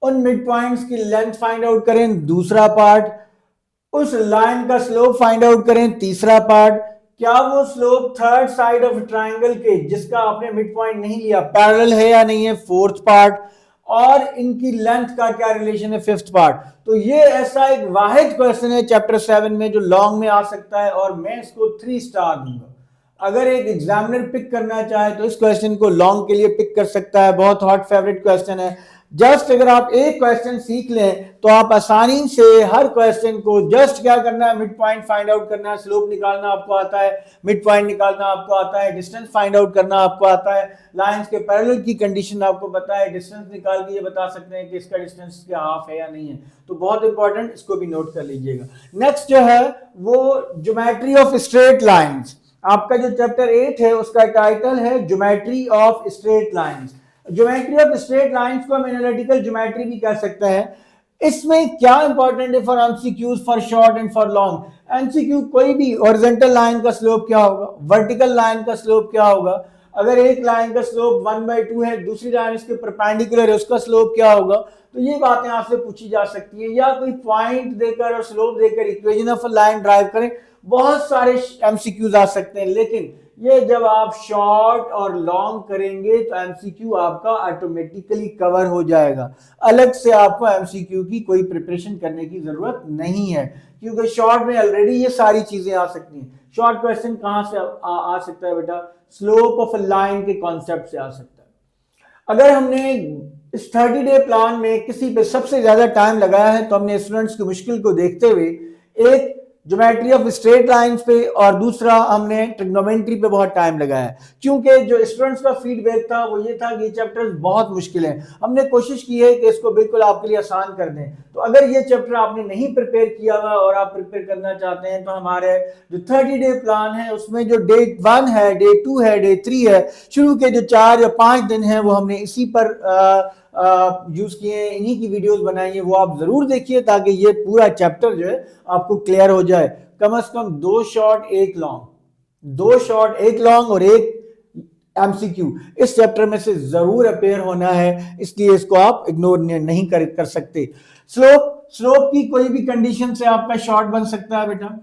उन मिड पॉइंट्स की लेंथ फाइंड आउट करें, दूसरा पार्ट, उस लाइन का स्लोप फाइंड आउट करें, तीसरा पार्ट, क्या वो slope third side of triangle के जिसका आपने मिड पॉइंट नहीं लिया पैरेलल है या नहीं है, फोर्थ पार्ट, और इनकी लेंथ का क्या रिलेशन है, फिफ्थ पार्ट। तो ये ऐसा एक वाहिद क्वेश्चन है चैप्टर 7 में जो लॉन्ग में आ सकता है और मैं इसको 3 स्टार दूंगा। अगर एक एग्जामिनर पिक करना चाहे तो इस क्वेश्चन को लॉन्ग के लिए पिक कर सकता है, बहुत हॉट फेवरेट क्वेश्चन है। जस्ट अगर आप एक क्वेश्चन सीख लें तो आप आसानी से हर क्वेश्चन को जस्ट क्या करना है, मिड पॉइंट फाइंड आउट करना है, स्लोप निकालना आपको आता है, मिड पॉइंट निकालना आपको आता है, डिस्टेंस फाइंड आउट करना आपको आता है, लाइंस के पैरेलल की कंडीशन आपको पता है, डिस्टेंस निकाल के ये बता सकते हैं कि इसका डिस्टेंस क्या हाफ है या नहीं है। तो बहुत इंपॉर्टेंट, इसको भी नोट कर लीजिएगा। नेक्स्ट जो है वो ज्योमेट्री ऑफ स्ट्रेट लाइंस। आपका जो चैप्टर 8 है उसका टाइटल है geometry of straight lines. Geometry of straight lines को हम एनालिटिकल ज्योमेट्री भी कह सकते हैं। इसमें क्या इंपॉर्टेंट है for MCQs, for short and for long. MCQ कोई भी हॉरिजॉन्टल लाइन का स्लोप क्या होगा, वर्टिकल लाइन का स्लोप क्या होगा, अगर एक लाइन का स्लोप 1/2 है, दूसरी लाइन इसके परपेंडिकुलर है, उसका स्लोप क्या होगा। तो ये बातें आपसे पूछी जा सकती है, या कोई पॉइंट देकर और स्लोप देकर इक्वेशन ऑफ लाइन ड्राइव करें। बहुत सारे एमसीक्यूज आ सकते हैं, लेकिन ये जब आप शॉर्ट और लॉन्ग करेंगे तो एमसीक्यू आपका ऑटोमेटिकली कवर हो जाएगा। अलग से आपको एमसीक्यू की कोई प्रिपरेशन करने की जरूरत नहीं है, क्योंकि शॉर्ट में ऑलरेडी ये सारी चीजें आ सकती हैं। शॉर्ट क्वेश्चन कहां से आ सकता है बेटा, स्लोप ऑफ लाइन के कॉन्सेप्ट से आ सकता है। अगर हमने इस 30 डे प्लान में किसी पे सबसे ज्यादा टाइम लगाया है तो हमने स्टूडेंट्स की मुश्किल को देखते हुए एक ज्योमेट्री ऑफ स्ट्रेट लाइंस पे और दूसरा हमने ट्रिग्नोमेट्री पे बहुत टाइम लगाया है, क्योंकि जो स्टूडेंट्स का फीडबैक था वो ये था कि ये चैप्टर्स बहुत मुश्किल हैं। हमने कोशिश की है कि इसको बिल्कुल आपके लिए आसान कर दें। तो अगर ये चैप्टर आपने नहीं प्रिपेयर किया हुआ और आप प्रिपेयर करना चाहते हैं तो हमारे जो 30 डे प्लान है उसमें जो डे 1 है, डे 2 है, डे 3 है, शुरू के जो 4 या 5 दिन है वो हमने इसी पर यूज किए, इन्हीं की वीडियोस बनाई है, वो आप जरूर देखिए ताकि ये पूरा चैप्टर जो है आपको क्लियर हो जाए। कम से कम 2 शॉर्ट 1 लॉन्ग, 2 शॉर्ट 1 लॉन्ग और 1 एमसीक्यू इस चैप्टर में से जरूर अपेयर होना है, इसलिए इसको आप इग्नोर नहीं कर सकते। स्लोप की कोई भी कंडीशन से आपका शॉर्ट बन सकता है बेटा।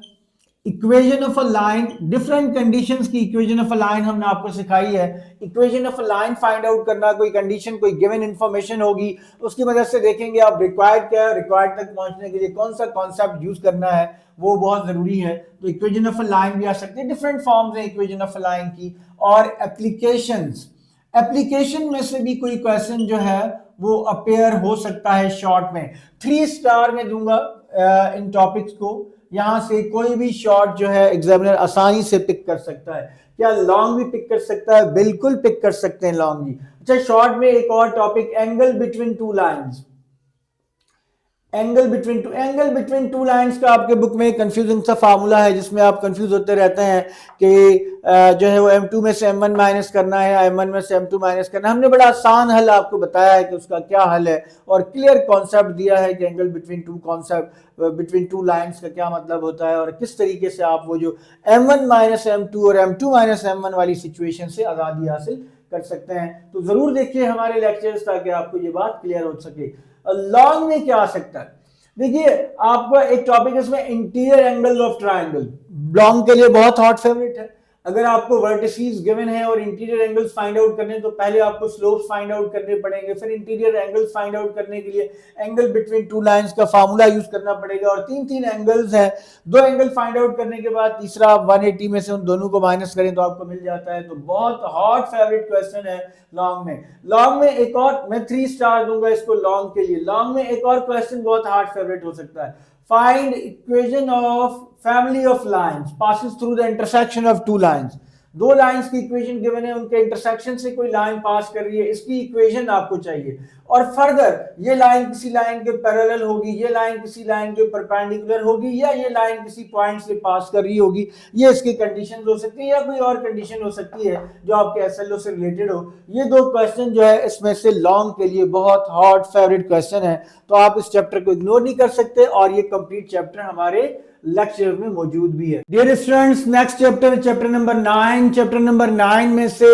Equation of a line, different conditions की इक्वेशन ऑफ अ लाइन हमने आपको सिखाई है। Equation of a line find out करना, कोई कंडीशन, कोई गिवन इंफॉर्मेशन होगी, उसकी मदद से देखेंगे आप रिक्वायर्ड क्या है, रिक्वायर्ड तक पहुंचने के लिए कौन सा कॉन्सेप्ट यूज करना है, वो बहुत जरूरी है। तो इक्वेशन ऑफ अ लाइन भी आ सकती है, डिफरेंट फॉर्म्स हैं इक्वेशन ऑफ अ लाइन की। और एप्लीकेशंस, एप्लीकेशन में से भी कोई क्वेश्चन जो है वो अपेयर हो सकता है शॉर्ट में। 3 स्टार में दूंगा इन टॉपिक्स को, यहां से कोई भी शॉर्ट जो है एग्जामिनर आसानी से पिक कर सकता है। क्या लॉन्ग भी पिक कर सकता है? बिल्कुल पिक कर सकते हैं लॉन्ग भी। अच्छा, शॉर्ट में एक और topic, angle between two lines. Angle between two lines का आपके बुक में कंफ्यूजिंग सा फार्मूला है जिसमें आप कंफ्यूज होते रहते हैं कि जो है वो m2 में से m1 माइनस करना है या m1 में से m2 माइनस करना है। हमने बड़ा आसान हल आपको बताया है कि उसका क्या हल है और क्लियर कॉन्सेप्ट दिया है कि एंगल बिटवीन टू लाइंस का क्या मतलब होता है और किस तरीके से आप वो जो m1 माइनस m2 और m2 माइनस m1 वाली सिचुएशन से आज़ादी हासिल कर सकते हैं। तो जरूर देखिए हमारे लेक्चर्स ताकि आपको ये बात क्लियर हो सके। लॉन्ग में क्या आ सकता है, देखिए आपका एक टॉपिक है इसमें interior angle of triangle, long के लिए बहुत हॉट फेवरेट है। अगर आपको वर्टिसेस गिवन है और इंटीरियर एंगल्स फाइंड आउट करने तो पहले आपको स्लोप्स फाइंड आउट करने पड़ेंगे, फिर इंटीरियर एंगल्स फाइंड आउट करने के लिए एंगल बिटवीन टू लाइंस का फार्मूला यूज करना पड़ेगा और 3 एंगल्स हैं, 2 एंगल फाइंड आउट करने के बाद तीसरा आप 180 में से उन दोनों को माइनस करें तो आपको मिल जाता है। तो बहुत हॉट फेवरेट क्वेश्चन है लॉन्ग में एक और मैं 3 स्टार दूंगा इसको लॉन्ग के लिए। लॉन्ग में एक और क्वेश्चन बहुत हार्ड फेवरेट हो सकता है, find equation of family of lines passes through the intersection of 2 lines. 2 lines की इक्वेशन गिवन है, उनके इंटरसेक्शन से कोई लाइन पास कर रही है, इसकी इक्वेशन आपको चाहिए। और फर्दर ये लाइन किसी लाइन के पैरेलल होगी, ये लाइन किसी लाइन के परपेंडिकुलर होगी, या ये लाइन किसी पॉइंट से पास कर रही होगी, ये इसकी कंडीशंस हो सकती है, या कोई और कंडीशन हो सकती है जो आपके एसएलओ से रिलेटेड हो। ये 2 क्वेश्चन जो है इसमें से लॉन्ग के लिए बहुत हॉट फेवरेट क्वेश्चन है, तो आप इस चैप्टर को इग्नोर नहीं कर सकते और ये कंप्लीट चैप्टर हमारे लेक्चर में मौजूद भी है। Dear students, next chapter number 9। Chapter number 9 में से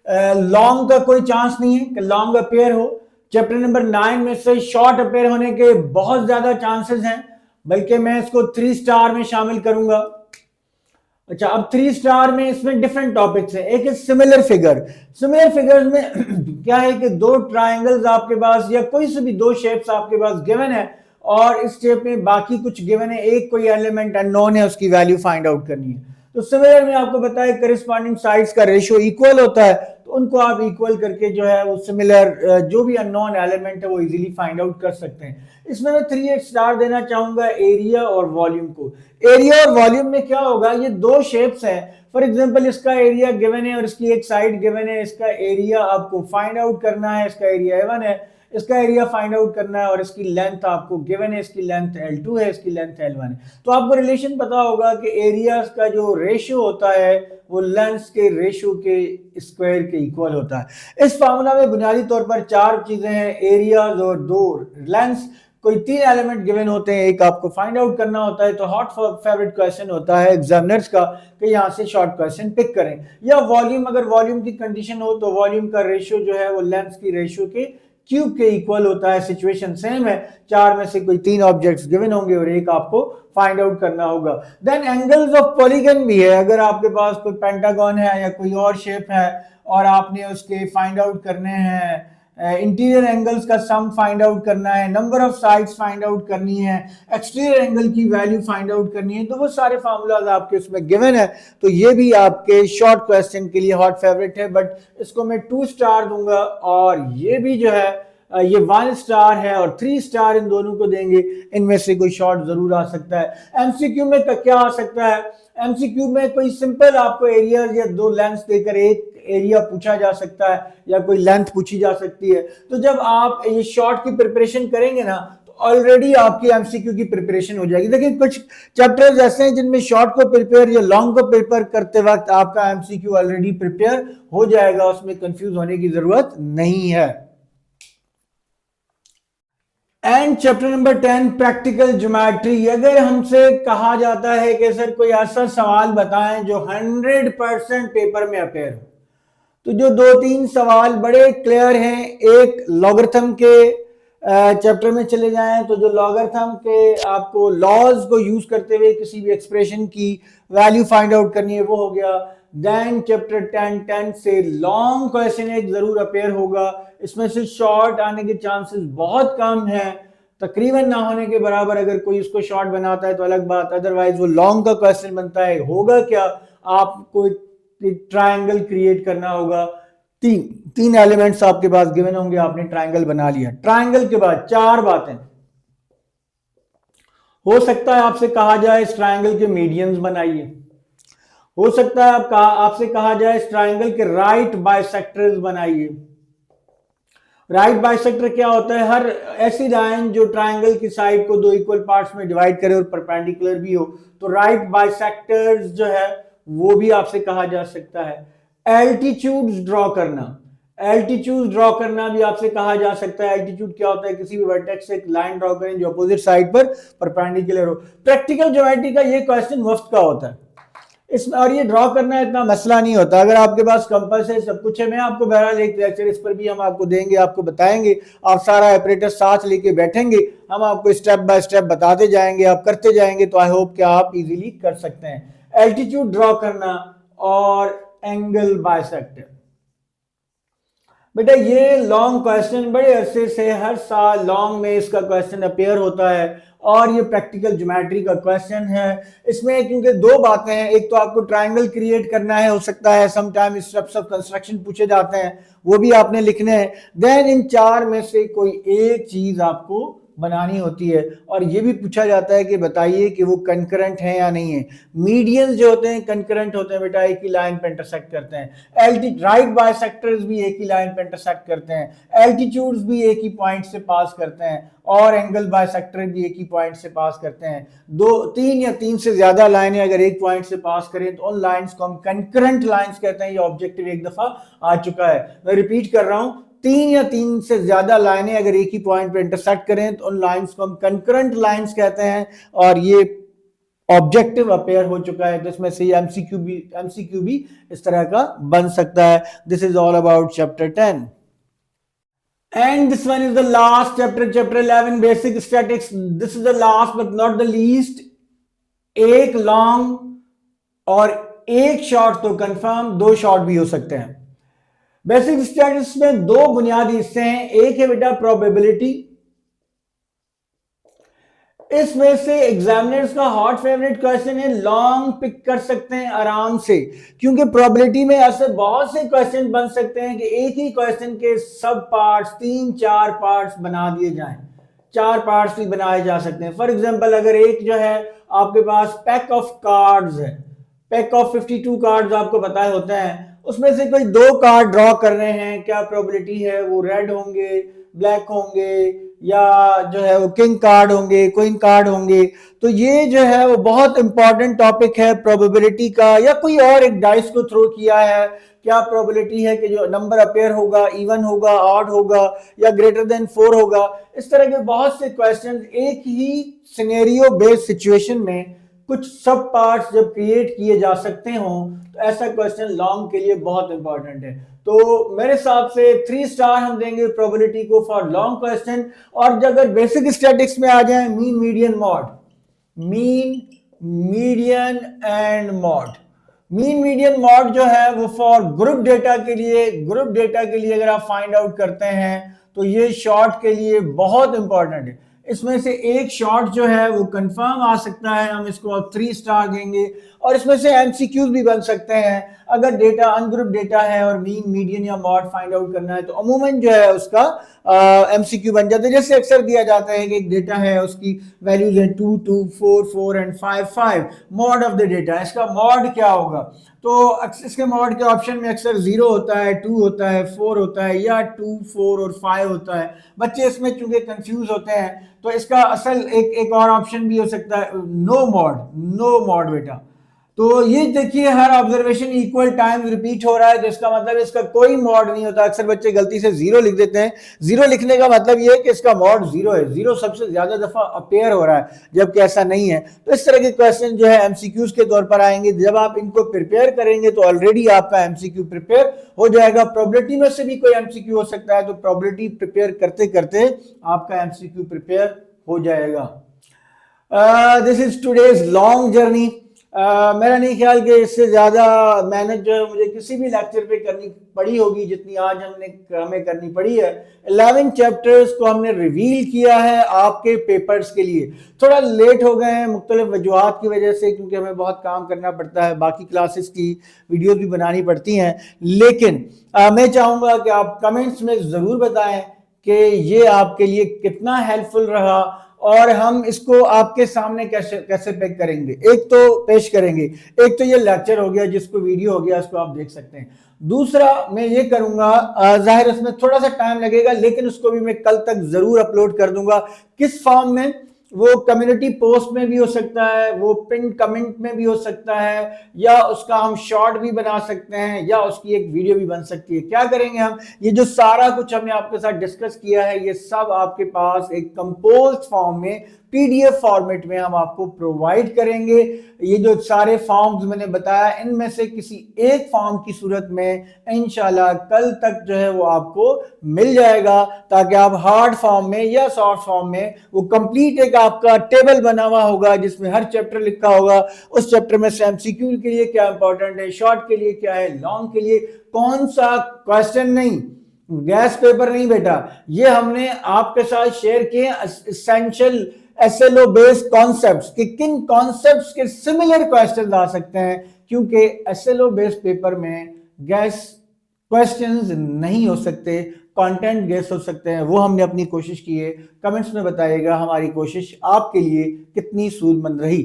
लॉन्ग का कोई चांस नहीं है कि लॉन्ग अपेयर हो। चैप्टर नंबर 9 में से शॉर्ट अपेयर होने के बहुत ज्यादा चांसेस हैं, बल्कि मैं इसको 3 स्टार में शामिल करूंगा। अच्छा, अब 3 स्टार में इसमें डिफरेंट टॉपिक्स हैं। एक है सिमिलर फिगर्स में क्या है कि 2 ट्राइंगल्स आपके पास या कोई से भी 2 शेप्स आपके पास गिवन है और इस शेप में बाकी कुछ गिवन है, एक कोई एलिमेंट अननोन है, उसकी वैल्यू फाइंड आउट करनी है। तो सिमिलर में आपको बताया करिस्पॉन्डिंग साइड्स का रेशियो इक्वल होता है, तो उनको आप इक्वल करके जो है वो सिमिलर जो भी अननोन एलिमेंट है वो इजीली फाइंड आउट कर सकते हैं। इसमें मैं 3 स्टार देना चाहूंगा एरिया और वॉल्यूम को। एरिया और वॉल्यूम में क्या होगा, ये दो शेप्स हैं, फॉर एग्जांपल इसका एरिया गिवन है और इसकी एक साइड गिवन है, इसका एरिया आपको फाइंड आउट करना है, इसका एरिया A1 है, इसका एरिया फाइंड आउट करना है और इसकी लेंथ आपको गिवन है, इसकी लेंथ L2 है, इसकी लेंथ L1 है। तो आपको रिलेशन पता होगा कि एरियाज का जो रेशियो होता है वो लेंथ के रेशियो के स्क्वायर के इक्वल होता है। इस फार्मूला में बुनियादी तौर पर 4 चीजें हैं, एरियाज और 2 लेंथ। कोई 3 एलिमेंट गिवन होते हैं, एक आपको फाइंड आउट करना होता है, तो हॉट फेवरेट क्वेश्चन होता है एग्जामिनर्स का कि यहाँ से शॉर्ट क्वेश्चन पिक करें। या वॉल्यूम, अगर वॉल्यूम की कंडीशन हो तो वॉल्यूम का रेशियो जो है वो लेंथ की रेशियो के क्यूब के इक्वल होता है। सिचुएशन सेम है, 4 में से कोई 3 ऑब्जेक्ट्स गिवन होंगे और एक आपको फाइंड आउट करना होगा। देन एंगल्स ऑफ पॉलीगन भी है, अगर आपके पास कोई पेंटागन है या कोई और शेप है और आपने उसके फाइंड आउट करने हैं, इंटीरियर एंगल्स का सम फाइंड आउट करना है, number of sides find out करनी है, एक्सटीरियर एंगल की वैल्यू फाइंड आउट करनी है, तो वो सारे फार्मूलाज आपके उसमें गिवन है। तो ये भी आपके शॉर्ट क्वेश्चन के लिए हॉट फेवरेट है, बट इसको मैं 2 स्टार दूंगा। और ये भी जो है ये 1 स्टार है और 3 स्टार इन दोनों को देंगे। इनमें से कोई शॉर्ट जरूर आ सकता है। एमसीक्यू में क्या आ सकता है, एमसीक्यू में कोई सिंपल आपको एरिया या 2 लेंथ देकर एक एरिया पूछा जा सकता है या कोई लेंथ पूछी जा सकती है। तो जब आप ये शॉर्ट की प्रिपरेशन करेंगे ना तो ऑलरेडी आपकी एमसीक्यू की प्रिपरेशन हो जाएगी। देखिए कुछ चैप्टर्स ऐसे हैं जिनमें शॉर्ट को प्रिपेयर या लॉन्ग को प्रिपेयर करते वक्त आपका एमसीक्यू ऑलरेडी प्रिपेयर हो जाएगा, उसमें कंफ्यूज होने की जरूरत नहीं है। And chapter number 10 practical geometry. अगर हमसे कहा जाता है कि सर कोई ऐसा सवाल बताएं जो 100% पेपर में अपेयर हो, तो जो 2-3 सवाल बड़े क्लियर हैं, एक लॉगरिथम के चैप्टर में चले जाएं तो जो लॉगरिथम के आपको लॉज को यूज करते हुए किसी भी एक्सप्रेशन की वैल्यू फाइंड आउट करनी है वो हो गया। देन चैप्टर 10 से लॉन्ग क्वेश्चन एक जरूर अपेयर होगा, इसमें से शॉर्ट आने के चांसेस बहुत कम है, तकरीबन ना होने के बराबर। अगर कोई उसको शॉर्ट बनाता है तो अलग बात, अदरवाइज वो लॉन्ग का क्वेश्चन बनता है। होगा क्या, आपको ट्रायंगल क्रिएट करना होगा, तीन एलिमेंट्स आपके पास गिवन होंगे, आपने ट्रायंगल बना लिया। ट्रायंगल के बाद 4 बातें हो सकता है आपसे कहा जाए इस ट्रायंगल के मीडियंस बनाइए, हो सकता है आपसे कहा जाए इस ट्रायंगल के राइट बाइसेक्टर्स बनाइए। राइट बाइसेक्टर क्या होता है, हर ऐसी लाइन जो ट्रायंगल की साइड को 2 इक्वल पार्ट्स में डिवाइड करे और परपेंडिकुलर भी हो, तो राइट बाइसेक्टर्स जो है वो भी आपसे कहा जा सकता है। एल्टीट्यूड्स ड्रॉ करना, एल्टीट्यूड ड्रॉ करना भी आपसे कहा जा सकता है। एल्टीट्यूड क्या होता है, किसी भी वर्टेक्स से एक लाइन ड्रॉ करें जो अपोजिट साइड पर परपेंडिकुलर हो। प्रैक्टिकल ज्योमेट्री का ये क्वेश्चन मुफ्त का होता है इसमें, और ये ड्रॉ करना इतना मसला नहीं होता। अगर आपके पास कंपास है, सब कुछ है, मैं आपको बहरहाल एक लेक्चर इस पर भी हम आपको देंगे, आपको बताएंगे, आप सारा ऑपरेटर साथ लेके बैठेंगे, हम आपको स्टेप बाय स्टेप बताते जाएंगे, आप करते जाएंगे, तो आई होप कि आप इजीली कर सकते हैं। एल्टीट्यूड ड्रॉ करना और एंगल बाइसेक्टर, बेटा ये लॉन्ग क्वेश्चन बड़े अरसे से हर साल लॉन्ग में इसका क्वेश्चन अपेयर होता है और ये प्रैक्टिकल ज्योमेट्री का क्वेश्चन है। इसमें क्योंकि 2 बातें हैं, एक तो आपको ट्रायंगल क्रिएट करना है, हो सकता है समटाइम स्टेप्स ऑफ कंस्ट्रक्शन पूछे जाते हैं, वो भी आपने लिखने हैं। देन इन 4 में से कोई एक चीज आपको बनानी होती है और ये भी पूछा जाता है कि बताइए कि वो कंकरेंट है या नहीं है। मीडियंस जो होते हैं कंकरेंट होते हैं बेटा, एक ही लाइन पे इंटरसेक्ट करते हैं। राइट बाइसेक्टर्स भी एक ही लाइन पे इंटरसेक्ट करते हैं, एल्टीट्यूड्स भी एक ही पॉइंट से पास करते हैं और एंगल बाइसेक्टर भी एक ही पॉइंट से पास करते हैं। 3 या 3 से ज्यादा लाइनें अगर एक पॉइंट से पास करें तो उन लाइंस को हम कंकरेंट लाइंस कहते हैं। ये ऑब्जेक्टिव एक दफा आ चुका है, मैं रिपीट कर रहा हूं, 3 या 3 से ज्यादा लाइनें अगर एक ही पॉइंट पे इंटरसेक्ट करें तो उन लाइंस को हम कंकरेंट लाइंस कहते हैं और ये ऑब्जेक्टिव अपेयर हो चुका है। तो इसमें से एमसीक्यू भी इस तरह का बन सकता है। This is all about chapter 10 and this one is the last chapter, chapter 11 basic statics. This is the last but not the least. एक लॉन्ग और एक शॉर्ट तो कंफर्म, 2 शॉर्ट भी हो सकते हैं। बेसिक स्टैटिस्टिक्स में 2 बुनियादी हिस्से हैं, एक है बेटा प्रोबेबिलिटी, इसमें से एग्जामिनर्स का हॉट फेवरेट क्वेश्चन है, लॉन्ग पिक कर सकते हैं आराम से, क्योंकि प्रोबेबिलिटी में ऐसे बहुत से क्वेश्चन बन सकते हैं कि एक ही क्वेश्चन के सब पार्ट्स 3-4 पार्ट्स बना दिए जाएं, 4 पार्ट्स भी बनाए जा सकते हैं। फॉर एग्जांपल अगर एक जो है आपके पास पैक ऑफ कार्ड्स है, पैक ऑफ 52 कार्ड्स आपको पता होते हैं, उसमें से कोई 2 कार्ड ड्रॉ कर रहे हैं, क्या प्रोबेबिलिटी है वो रेड होंगे, ब्लैक होंगे, या जो है वो किंग कार्ड होंगे, क्वीन कार्ड होंगे। तो ये जो है वो बहुत इंपॉर्टेंट टॉपिक है प्रोबेबिलिटी का। या कोई और एक डाइस को थ्रो किया है, क्या प्रोबेबिलिटी है कि जो नंबर अपेयर होगा इवन होगा, ऑड होगा, या ग्रेटर देन 4 होगा। इस तरह के बहुत से क्वेश्चन एक ही सिनेरियो बेस्ड सिचुएशन में कुछ सब पार्ट्स जब क्रिएट किए जा सकते हों, तो ऐसा क्वेश्चन लॉन्ग के लिए बहुत इंपॉर्टेंट है। तो मेरे हिसाब से 3 स्टार हम देंगे प्रोबेबिलिटी को फॉर लॉन्ग क्वेश्चन। और अगर बेसिक स्टैटिस्टिक्स में आ जाए, mean median mode, mean median and mod. Mean median mode जो है वो फॉर ग्रुप डेटा के लिए, ग्रुप डेटा के लिए अगर आप फाइंड आउट करते हैं तो ये शॉर्ट के लिए बहुत इंपॉर्टेंट है। इसमें से एक शॉर्ट जो है वो कंफर्म आ सकता है, हम इसको अब 3 स्टार देंगे। और इसमें से एमसीक्यूज भी बन सकते हैं, अगर डेटा अनग्रुप डेटा है और मीन मीडियन या मॉड फाइंड आउट करना है तो अमूमन जो है उसका एमसीक्यू बन जाता है। जैसे अक्सर दिया जाता है कि एक डेटा है, उसकी वैल्यूज है 2, 2, 4, 4 and 5, 5, mod of the data, इसका मॉड क्या होगा। तो इसके मॉड के ऑप्शन में अक्सर 0 होता है, 2 होता है, 4 होता है, या 2, 4 और 5 होता है। बच्चे इसमें चूंकि कंफ्यूज होते हैं तो इसका असल एक और ऑप्शन भी हो सकता है, नो मॉड, नो मॉड बेटा। तो ये देखिए हर ऑब्जर्वेशन इक्वल टाइम रिपीट हो रहा है, तो इसका मतलब इसका कोई मॉड नहीं होता। अक्सर बच्चे गलती से 0 लिख देते हैं। 0 लिखने का मतलब ये है कि इसका मॉड 0 है, 0 सबसे ज्यादा दफा अपेयर हो रहा है, जबकि ऐसा नहीं है। तो इस तरह के क्वेश्चन जो है एमसीक्यूज के तौर पर आएंगे। जब आप इनको प्रिपेयर करेंगे तो ऑलरेडी आपका एमसीक्यू प्रिपेयर हो जाएगा। प्रोबेबिलिटी में से भी कोई एमसीक्यू हो सकता है, तो प्रोबेबिलिटी प्रिपेयर करते करते आपका एमसीक्यू प्रिपेयर हो जाएगा। This is today's long journey. मेरा नहीं ख्याल कि इससे ज़्यादा मेहनत जो है मुझे किसी भी लेक्चर पे करनी पड़ी होगी जितनी आज हमें करनी पड़ी है। 11 चैप्टर्स को हमने रिवील किया है आपके पेपर्स के लिए। थोड़ा लेट हो गए हैं मुख्तलिफ वजूहात की वजह से, क्योंकि हमें बहुत काम करना पड़ता है, बाकी क्लासेस की वीडियोस भी बनानी पड़ती हैं। लेकिन मैं चाहूँगा कि आप कमेंट्स में ज़रूर बताएं कि ये आपके लिए कितना हेल्पफुल रहा और हम इसको आपके सामने कैसे पेश करेंगे। एक तो पेश करेंगे, एक तो ये लेक्चर हो गया जिसको वीडियो हो गया, इसको आप देख सकते हैं। दूसरा मैं ये करूंगा, जाहिर इसमें थोड़ा सा टाइम लगेगा लेकिन उसको भी मैं कल तक जरूर अपलोड कर दूंगा। किस फॉर्म में, वो कम्युनिटी पोस्ट में भी हो सकता है, वो पिन कमेंट में भी हो सकता है, या उसका हम शॉर्ट भी बना सकते हैं, या उसकी एक वीडियो भी बन सकती है। क्या करेंगे हम, ये जो सारा कुछ हमने आपके साथ डिस्कस किया है ये सब आपके पास एक कंपोज्ड फॉर्म में पीडीएफ फॉर्मेट में हम आपको प्रोवाइड करेंगे। ये जो सारे फॉर्म्स मैंने बताया इनमें से किसी एक फॉर्म की सूरत में इंशाल्लाह कल तक जो है वो आपको मिल जाएगा, ताकि आप हार्ड फॉर्म में या सॉफ्ट फॉर्म में वो कंप्लीट एक आपका टेबल बना हुआ होगा जिसमें हर चैप्टर लिखा होगा। उस चैप्टर में से एमसीक्यू के लिए क्या इंपॉर्टेंट है, शॉर्ट के लिए क्या है, लॉन्ग के लिए कौन सा क्वेश्चन नहीं, गैस पेपर नहीं बेटा, ये हमने आपके साथ शेयर किए एसेंशियल एसएलओ बेस्ड कॉन्सेप्ट्स कि किन कॉन्सेप्ट्स के सिमिलर क्वेश्चंस आ सकते हैं, क्योंकि एसएलओ बेस्ड पेपर में गैस क्वेश्चंस नहीं हो सकते, कंटेंट गैस हो सकते हैं। वो हमने अपनी कोशिश की है। कमेंट्स में बताइएगा हमारी कोशिश आपके लिए कितनी सूदमंद रही।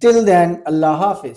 टिल देन अल्लाह हाफिज।